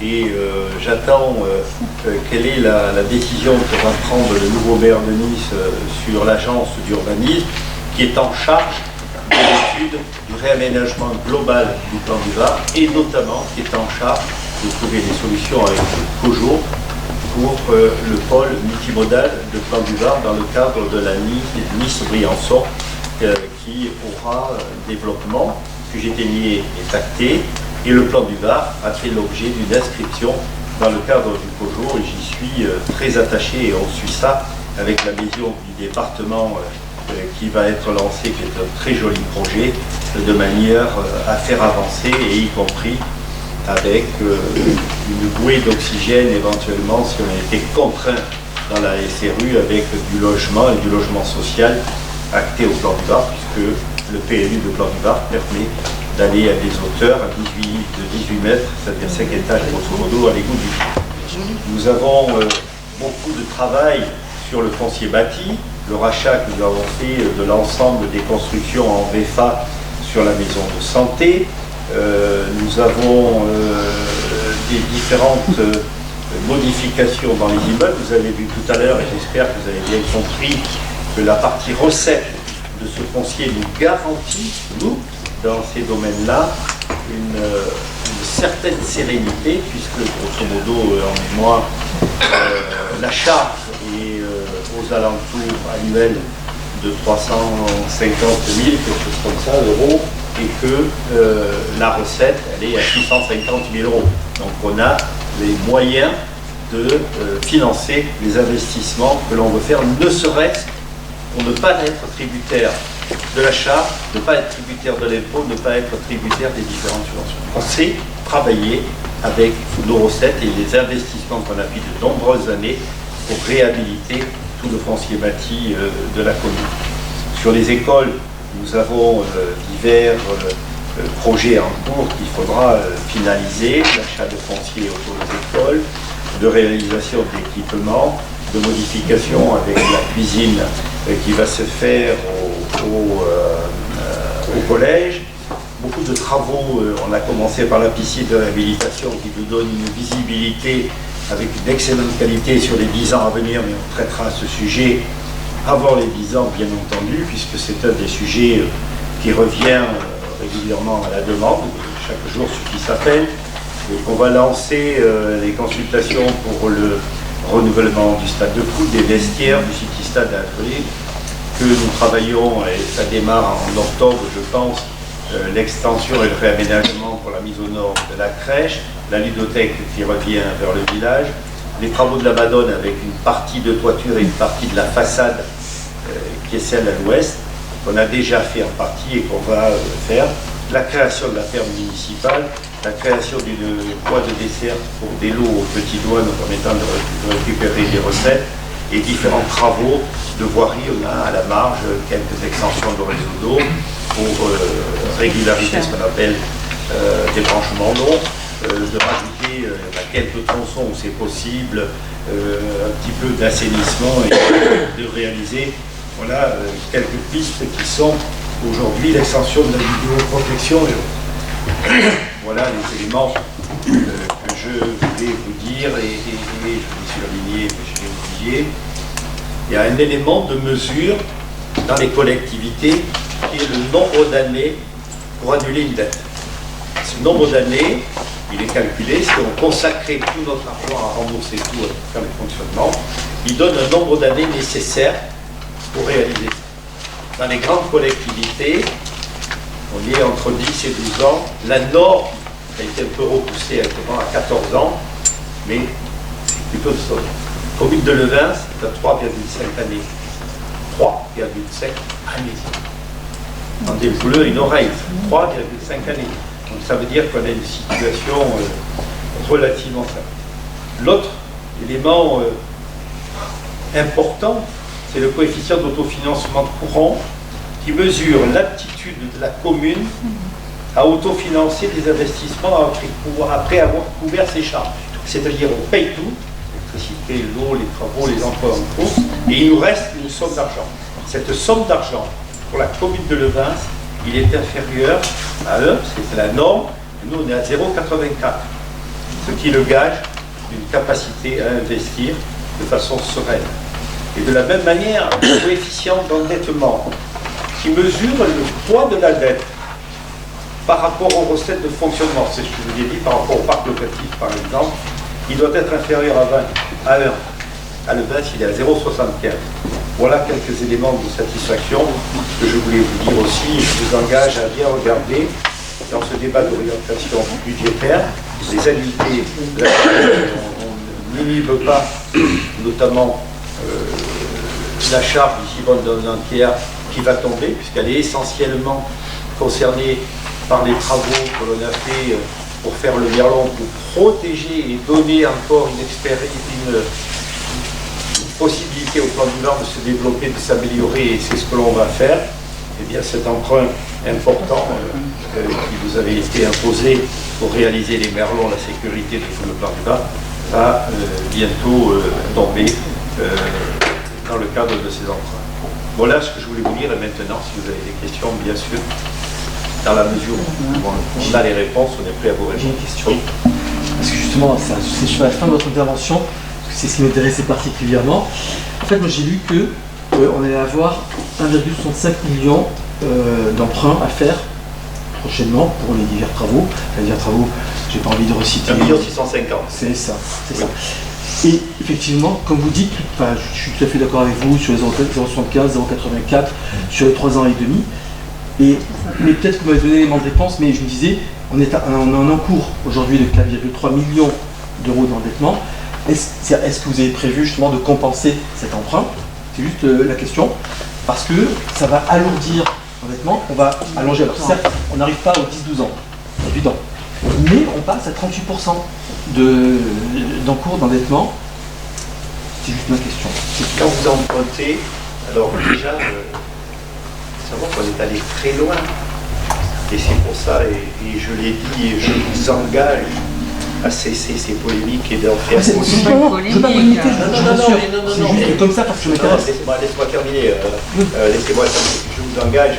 et j'attends quelle est la décision que va prendre le nouveau maire de Nice sur l'agence d'urbanisme, qui est en charge de l'étude du réaménagement global du Plan du Var, et notamment qui est en charge de trouver des solutions avec COJO pour le pôle multimodal de Plan du Var dans le cadre de la Nice-Briançon, qui aura un développement. Sujet-Ténier est acté et le Plan du Var a fait l'objet d'une inscription dans le cadre du COJO et j'y suis très attaché et on suit ça avec la vision du département qui va être lancé, qui est un très joli projet de manière à faire avancer et y compris avec une bouée d'oxygène éventuellement si on était contraint dans la SRU avec du logement et du logement social acté au Plan du Var puisque le PLU de Plan du Var permet d'aller à des hauteurs de 18 mètres, c'est-à-dire 5 étages grosso modo à l'égout du Puy. Nous avons beaucoup de travail sur le foncier bâti, le rachat que nous avons fait de l'ensemble des constructions en VFA sur la maison de santé. Nous avons des différentes modifications dans les immeubles. Vous avez vu tout à l'heure, et j'espère que vous avez bien compris, que la partie recette de ce foncier nous garantit, nous, dans ces domaines-là, une certaine sérénité, puisque, grosso modo, en mémoire, la charge est aux alentours annuels de 350 000, quelque chose comme ça, euros, et que la recette, elle est à 650 000 euros. Donc on a les moyens de financer les investissements que l'on veut faire, ne serait-ce pour ne pas être tributaire de la charge, ne pas être tributaire de l'impôt, ne pas être tributaire des différentes subventions. On sait travailler avec nos recettes et les investissements qu'on a fait de nombreuses années pour réhabiliter tout le foncier bâti de la commune. Sur les écoles, nous avons divers projets en cours qu'il faudra finaliser, l'achat de foncier autour des écoles, de réalisation d'équipements, de modification avec la cuisine qui va se faire au collège. Beaucoup de travaux, on a commencé par la piscine de réhabilitation qui nous donne une visibilité avec une excellente qualité sur les 10 ans à venir, mais on traitera ce sujet avant les 10 ans bien entendu, puisque c'est un des sujets qui revient régulièrement à la demande, chaque jour ce qui s'appelle. Donc on va lancer les consultations pour le renouvellement du stade de foot, des vestiaires, du City Stade à Acré, que nous travaillons, et ça démarre en octobre je pense, l'extension et le réaménagement pour la mise aux normes de la crèche, la ludothèque qui revient vers le village, les travaux de la Madone avec une partie de toiture et une partie de la façade qui est celle à l'ouest, qu'on a déjà fait en partie et qu'on va faire, la création de la ferme municipale, la création d'une boîte de dessert pour des lots aux petits doigts nous permettant de récupérer des recettes et différents travaux de voirie. On a à la marge quelques extensions de réseau d'eau pour régulariser ce qu'on appelle des branchements d'eau, de rajouter quelques tronçons où c'est possible, un petit peu d'assainissement et de réaliser voilà, quelques pistes qui sont aujourd'hui l'extension de la vidéoprotection. Voilà les éléments que je voulais vous dire et je me suis aligné, mais je l'ai oublié. il y a un élément de mesure dans les collectivités qui est le nombre d'années pour annuler une dette. Ce nombre d'années, il est calculé, si on consacrait tout notre argent à rembourser tout, à faire le fonctionnement, il donne un nombre d'années nécessaire pour réaliser ça. Dans les grandes collectivités, on est entre 10 et 12 ans. La norme a été un peu repoussée actuellement à 14 ans, mais c'est plutôt de ça. Commune de Levin, c'est à 3,5 années. 3,5 années. Tendez le couleur, une oreille, 3,5 années. Donc ça veut dire qu'on a une situation relativement simple. L'autre élément important, c'est le coefficient d'autofinancement courant qui mesure l'aptitude de la commune à autofinancer des investissements après avoir couvert ses charges. C'est-à-dire on paye tout, l'électricité, l'eau, les travaux, les emplois en cours, et il nous reste une somme d'argent. Cette somme d'argent, pour la commune de Levin, il est inférieur à 1, parce que c'est la norme, et nous on est à 0,84, ce qui le gage d'une capacité à investir de façon sereine. Et de la même manière, le coefficient d'endettement qui mesure le poids de la dette par rapport aux recettes de fonctionnement, c'est ce que je vous ai dit, par rapport au parc locatif par exemple, il doit être inférieur à 20, à 1. À Levin, il est à 0,75. Voilà quelques éléments de satisfaction que je voulais vous dire aussi. Je vous engage à bien regarder dans ce débat d'orientation budgétaire les annuités. On n'inhibe pas notamment la charge du Givonne d'un tiers qui va tomber, puisqu'elle est essentiellement concernée par les travaux que l'on a fait pour faire le Merlon, pour protéger et donner encore une possibilité au plan du Nord de se développer, de s'améliorer, et c'est ce que l'on va faire. Eh bien, cet emprunt important qui vous avait été imposé pour réaliser les Merlons, la sécurité de tout le plan du Nord, va bientôt tomber dans le cadre de ces emprunts. Voilà ce que je voulais vous dire, et maintenant, si vous avez des questions, bien sûr, dans la mesure où on a les réponses, on est prêt à vous répondre. J'ai une question. Parce que justement, c'est sur la fin de votre intervention, parce que c'est ce qui m'intéressait particulièrement. En fait, moi j'ai lu que on allait avoir 1,65 million d'emprunts à faire prochainement pour les divers travaux. Les divers travaux, j'ai pas envie de reciter. 1,650 million. C'est ça, c'est ça. Et effectivement, comme vous dites, enfin, je suis tout à fait d'accord avec vous sur les 0,75, 0,84, sur les 3 ans et demi. Mais peut-être que vous m'avez donné l'élément de réponse, mais je me disais, on a un encours aujourd'hui de 4,3 millions d'euros d'endettement. Est-ce que vous avez prévu justement de compenser cet emprunt? C'est juste la question, parce que ça va alourdir l'endettement, on va allonger. Alors certes, on n'arrive pas aux 10-12 ans, c'est évident, mais on passe à 38% d'encours d'endettement. C'est juste ma question. Quand vous empruntez, alors déjà, savoir qu'on est allé très loin. Et c'est pour ça, et je l'ai dit, et je vous engage à cesser ces polémiques et d'en faire... C'est pas une polémique. C'est juste comme ça parce que je m'intéresse. Laissez-moi terminer. Laissez-moi terminer. Je vous engage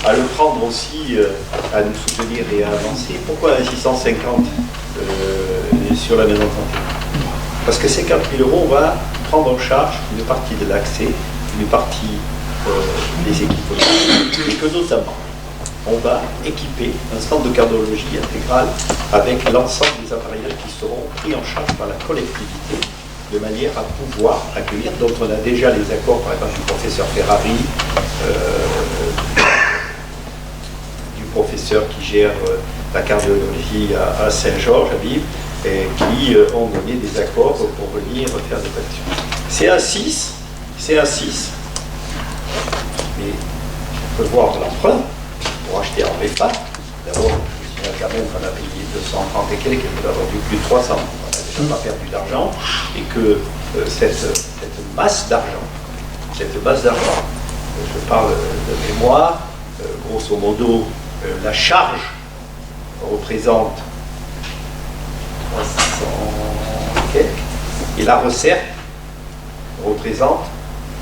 à le prendre aussi, à nous soutenir et à avancer. Pourquoi 650 sur la maison de santé? Parce que ces 4 000 euros, on va prendre en charge une partie de l'accès, une partie des équipements, et que notamment on va équiper un centre de cardiologie intégrale avec l'ensemble des appareillages qui seront pris en charge par la collectivité de manière à pouvoir accueillir. Donc on a déjà les accords par exemple du professeur Ferrari, du professeur qui gère la cardiologie à Saint-Georges, à Vive, et qui ont donné des accords pour venir faire des actions. C'est un 6, mais on peut voir l'emprunt pour acheter en VFA. D'abord, je me souviens quand même qu'on a payé 230 et quelques, qu'on a vendu plus de 300. On n'a déjà pas perdu d'argent, et que cette masse d'argent, je parle de mémoire, grosso modo, la charge représente 300 et quelques, et la recette représente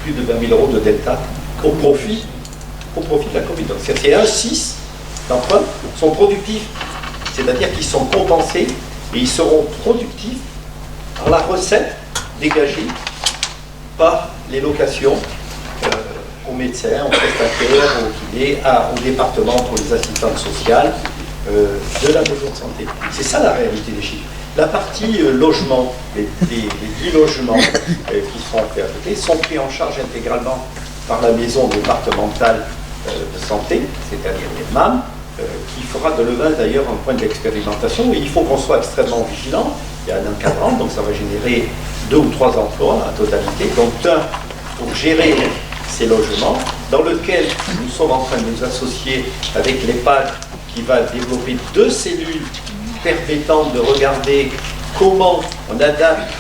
plus de 20 000 euros de delta au profit de la commune. Donc c'est 1,6 d'emprunts sont productifs, c'est-à-dire qu'ils sont compensés et ils seront productifs par la recette dégagée par les locations aux médecins, aux prestataires, aux kinés, au département pour les assistantes sociales de la maison de santé. C'est ça la réalité des chiffres. La partie logement, les 10 logements qui sont faits à côté, sont pris en charge intégralement par la maison départementale de santé, c'est-à-dire les MAM, qui fera de Levens d'ailleurs un point d'expérimentation. Et il faut qu'on soit extrêmement vigilant. Il y a un encadrant, donc ça va générer 2 ou 3 emplois en totalité, donc un pour gérer ces logements, dans lequel nous sommes en train de nous associer avec l'EHPAD qui va développer 2 cellules permettant de regarder comment on adapte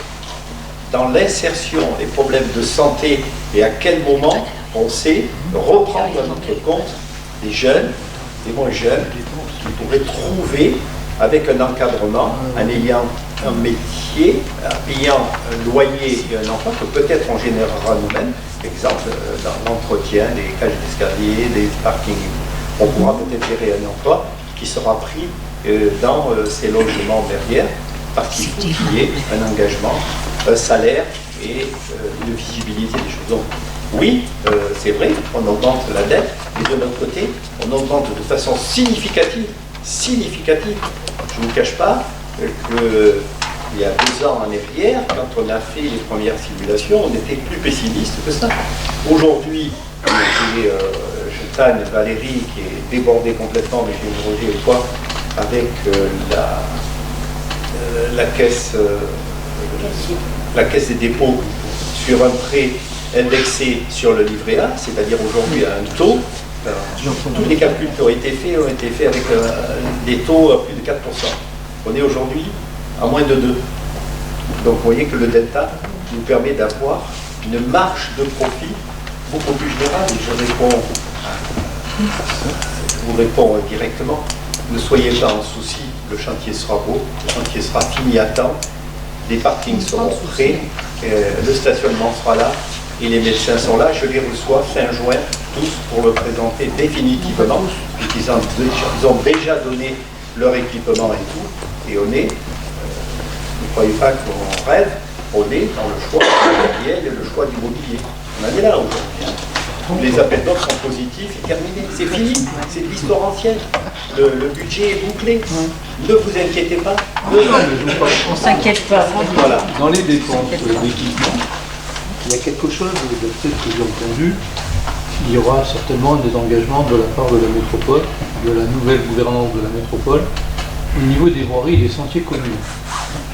dans l'insertion les problèmes de santé et à quel moment on sait reprendre à notre compte des jeunes, des moins jeunes, qui pourraient trouver avec un encadrement, en ayant un métier, en payant un loyer et un emploi que peut-être on générera nous-mêmes. Exemple, dans l'entretien des cages d'escalier, des parkings. On pourra peut-être gérer un emploi qui sera pris dans ces logements derrière, parce qu'il faut qu'il y ait un engagement, un salaire et une visibilité des choses. Donc, oui, c'est vrai, on augmente la dette, mais de notre côté, on augmente de façon significative. Je ne vous cache pas qu'il y a 2 ans en arrière, quand on a fait les premières simulations, on était plus pessimiste que ça. Aujourd'hui, j'ai Tane Valérie qui est débordée complètement, mais j'ai Roger et toi, avec la caisse des dépôts sur un prêt indexé sur le livret A, c'est-à-dire aujourd'hui à un taux. Tous les calculs qui ont été faits avec des taux à plus de 4%. On est aujourd'hui à moins de 2. Donc vous voyez que le delta nous permet d'avoir une marge de profit beaucoup plus générale. Et je vous réponds directement. Ne soyez pas en souci, le chantier sera beau, le chantier sera fini à temps, les parkings seront prêts, le stationnement sera là et les médecins sont là. Je les reçois fin juin tous pour le présenter définitivement, puisqu'ils ont déjà donné leur équipement et tout, et on est, ne croyez pas qu'on rêve, on est dans le choix matériel et le choix du mobilier. On en est là aujourd'hui. Les appels d'offres sont positifs et terminés. C'est fini, c'est de l'histoire ancienne. Le budget est bouclé. Ne vous inquiétez pas. On ne s'inquiète pas. Voilà. Dans les dépenses d'équipement, il y a quelque chose de peut-être que j'ai entendu. Il y aura certainement des engagements de la part de la métropole, de la nouvelle gouvernance de la métropole, au niveau des voiries et des sentiers communaux.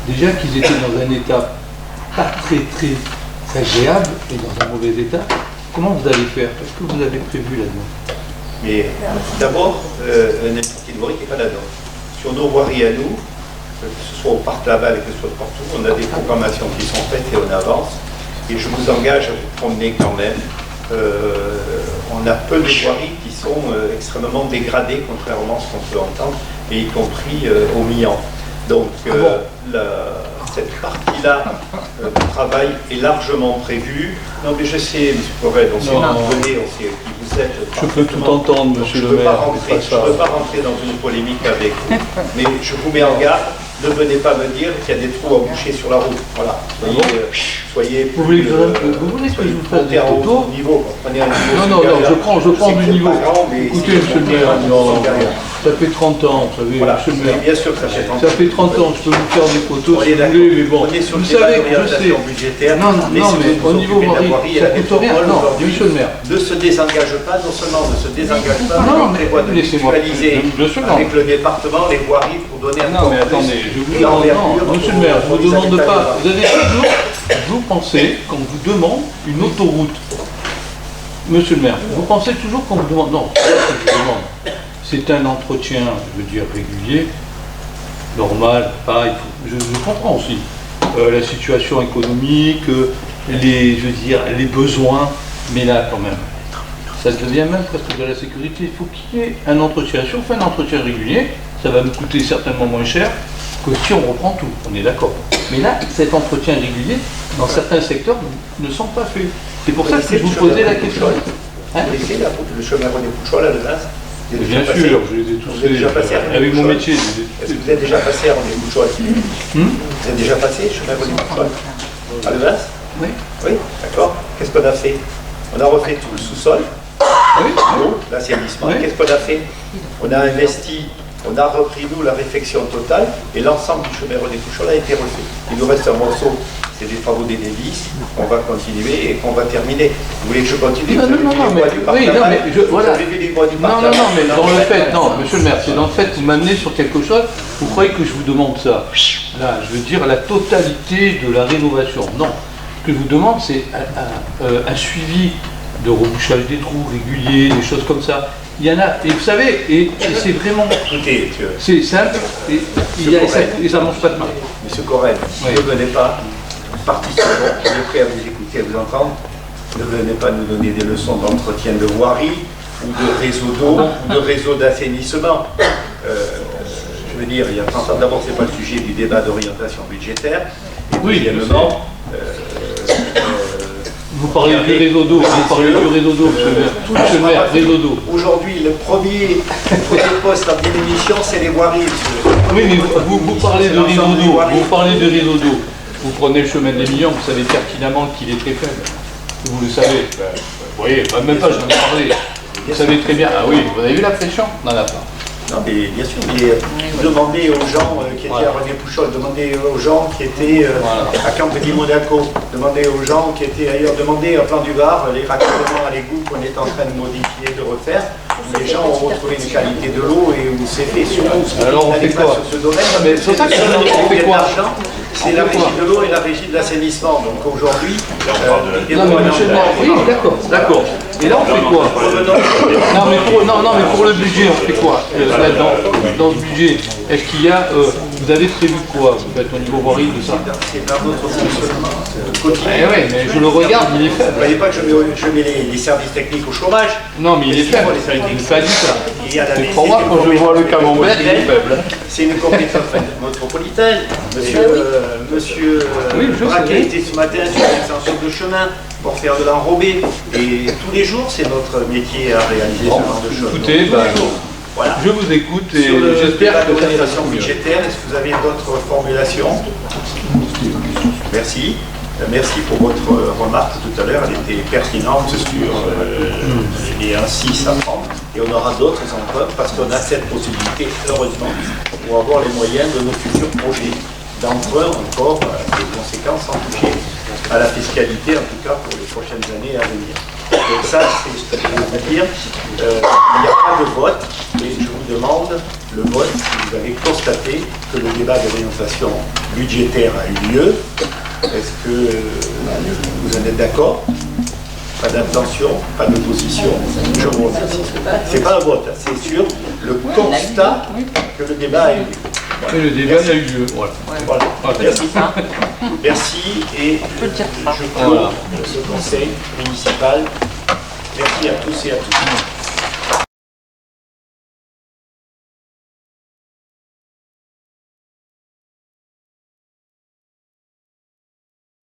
Déjà qu'ils étaient dans un état pas très agréable et dans un mauvais état, comment vous allez faire? Qu'est-ce que vous avez prévu là-dedans? Mais d'abord, un institut de voirie qui n'est pas là-dedans. Sur nos voiries à nous, que ce soit au parc Laval et que ce soit partout, on a des programmations qui sont faites et on avance. Et je vous engage à vous promener quand même. On a peu de voiries qui sont extrêmement dégradées, contrairement à ce qu'on peut entendre, et y compris au Mian. Donc cette partie-là du travail est largement prévue. Non mais je sais, M. Corrède, on sait où vous venez, on sait qui vous êtes. Je peux tout entendre, M. le maire. Je ne peux pas rentrer dans une polémique avec vous, mais je vous mets en garde. Ne venez pas me dire qu'il y a des trous à boucher sur la route. Voilà. Soyez vous voulez que je vous fasse des photos niveau. Non, je prends du niveau. Écoutez, monsieur le maire, ça fait 30 ans, vous savez, voilà. monsieur le maire. Bien sûr que ça fait 30 ans. Ça fait 30 ans, je peux vous faire des photos si vous voulez, mais bon, vous savez, je sais. Budgétaire, non, mais au niveau voirie, ça coûte rien. Non, monsieur le maire. Ne se désengage pas, non seulement ne se désengage pas, mais on prévoit de mutualiser avec le département les voiries pour donner un non, mais attendez, je vous demande, non, monsieur le maire, je vous demande pas. Vous avez toujours, vous pensez, quand on vous demande une autoroute, monsieur le maire, vous pensez toujours qu'on vous demande, non, c'est ce que je vous demande. C'est un entretien, je veux dire, régulier, normal, pareil, je comprends aussi la situation économique, les besoins, mais là, quand même, ça devient même presque de la sécurité. Il faut qu'il y ait un entretien. Si on fait un entretien régulier, ça va nous coûter certainement moins cher que si on reprend tout, on est d'accord. Mais là, cet entretien régulier, dans certains secteurs, ne sont pas faits. C'est pour ça que je vous posais la question. Vous connaissez le chemin René Pouchol à Levens? Bien sûr, je les ai tous faits avec mon métier. Est-ce que vous êtes déjà passé à René Pouchol? Vous êtes déjà passé, chemin René Pouchol à Levens? Oui. Oui, d'accord. Qu'est-ce qu'on a fait? On a refait tout le sous-sol, Oui. l'eau, l'assainissement. Oui. Qu'est-ce qu'on a fait? On a investi, on a repris, nous, la réfection totale, et l'ensemble du chemin René Pouchol a été refait. Il nous reste un morceau, c'est des travaux d'Enedis, on va continuer et qu'on va terminer. Vous voulez que je continue? Non, mais voilà. Non, mais dans le fait, non, monsieur le maire, c'est dans le fait que vous m'amenez sur quelque chose, vous croyez que je vous demande ça? Là, je veux dire la totalité de la rénovation. Non. Ce que je vous demande, c'est un suivi de rebouchage des trous réguliers, des choses comme ça. Il y en a, et vous savez, et c'est vraiment. Écoutez, c'est simple, et ça ne mange pas de mal. Monsieur Corrèze, Oui. ne venez pas participer, on est prêt à vous écouter, à vous entendre. Ne venez pas nous donner des leçons d'entretien de voirie, ou de réseau d'eau, ou de réseau d'assainissement. Je veux dire, il y a 30 ans, d'abord, ce n'est pas le sujet du débat d'orientation budgétaire. Et Oui, deuxièmement, vous parlez du réseau d'eau, monsieur le maire, réseau d'eau. aujourd'hui, le premier poste en diminution, c'est les voiries. Monsieur. Oui, mais vous parlez de réseau d'eau, vous prenez le chemin des millions, vous savez pertinemment qu'il est très faible. Vous le savez. Vous voyez, même pas, j'en ai parlé. Vous savez très bien. Ah oui, vous avez vu la pression? On n'en a pas. Non, mais bien sûr, mais demandez aux gens qui étaient à René Pouchol, demandez aux gens qui étaient à Campédy-Monaco, demandez aux gens qui étaient ailleurs, demandez à Plan du Var, les raccordements à l'égout qu'on est en train de modifier, de refaire. Les gens ont retrouvé une qualité de l'eau et où c'est fait sur nous. Alors on fait quoi? Sur ce domaine, mais c'est ça que on fait quoi? C'est la régie de l'eau et la régie de l'assainissement. Donc aujourd'hui, non mais monsieur le maire, oui, d'accord. Et là on fait quoi? Non mais pour le budget, on fait quoi? Là, dans ce budget, est-ce qu'il y a, vous avez prévu quoi? Vous faites au niveau voirie de ça? c'est dans notre fonctionnement quotidien. Eh oui, mais je le regarde, il est Vous ne faible. voyez pas que je mets les services techniques au chômage? Non mais il est faible, je n'ai pas dit ça. Il y a la C'est pour moi, quand je vois le camembert, il est faible. C'est une compétence métropolitaine. Monsieur Oui, je Braquet sais. était ce matin sur l'extension de chemin pour faire de l'enrobé. Et tous les jours, c'est notre métier à réaliser ce genre de choses. Écoutez, Donc, tous bah, les jours. Voilà. je vous écoute et Sur le j'espère que ça ira l'orientation mieux. budgétaire, est-ce que vous avez d'autres formulations? Merci. Merci pour votre remarque tout à l'heure, elle était pertinente sur les 1,6 à prendre. Et on aura d'autres emprunts parce qu'on a cette possibilité, heureusement, pour avoir les moyens de nos futurs projets d'emprunt encore, des conséquences sans toucher à la fiscalité, en tout cas pour les prochaines années à venir. Donc ça, c'est ce que je veux dire. Il n'y a pas de vote, mais je vous demande le vote si vous avez constaté que le débat d'orientation budgétaire a eu lieu. Est-ce que vous en êtes d'accord? Pas d'abstention, pas d'opposition. Je vous remercie. C'est pas un vote, hein, c'est sur le constat que le débat a eu lieu. Voilà. Et le débat a eu lieu. Voilà. Voilà. Merci. Ça. Merci et peux dire ça. je clôt ce conseil municipal. Merci à tous et à toutes.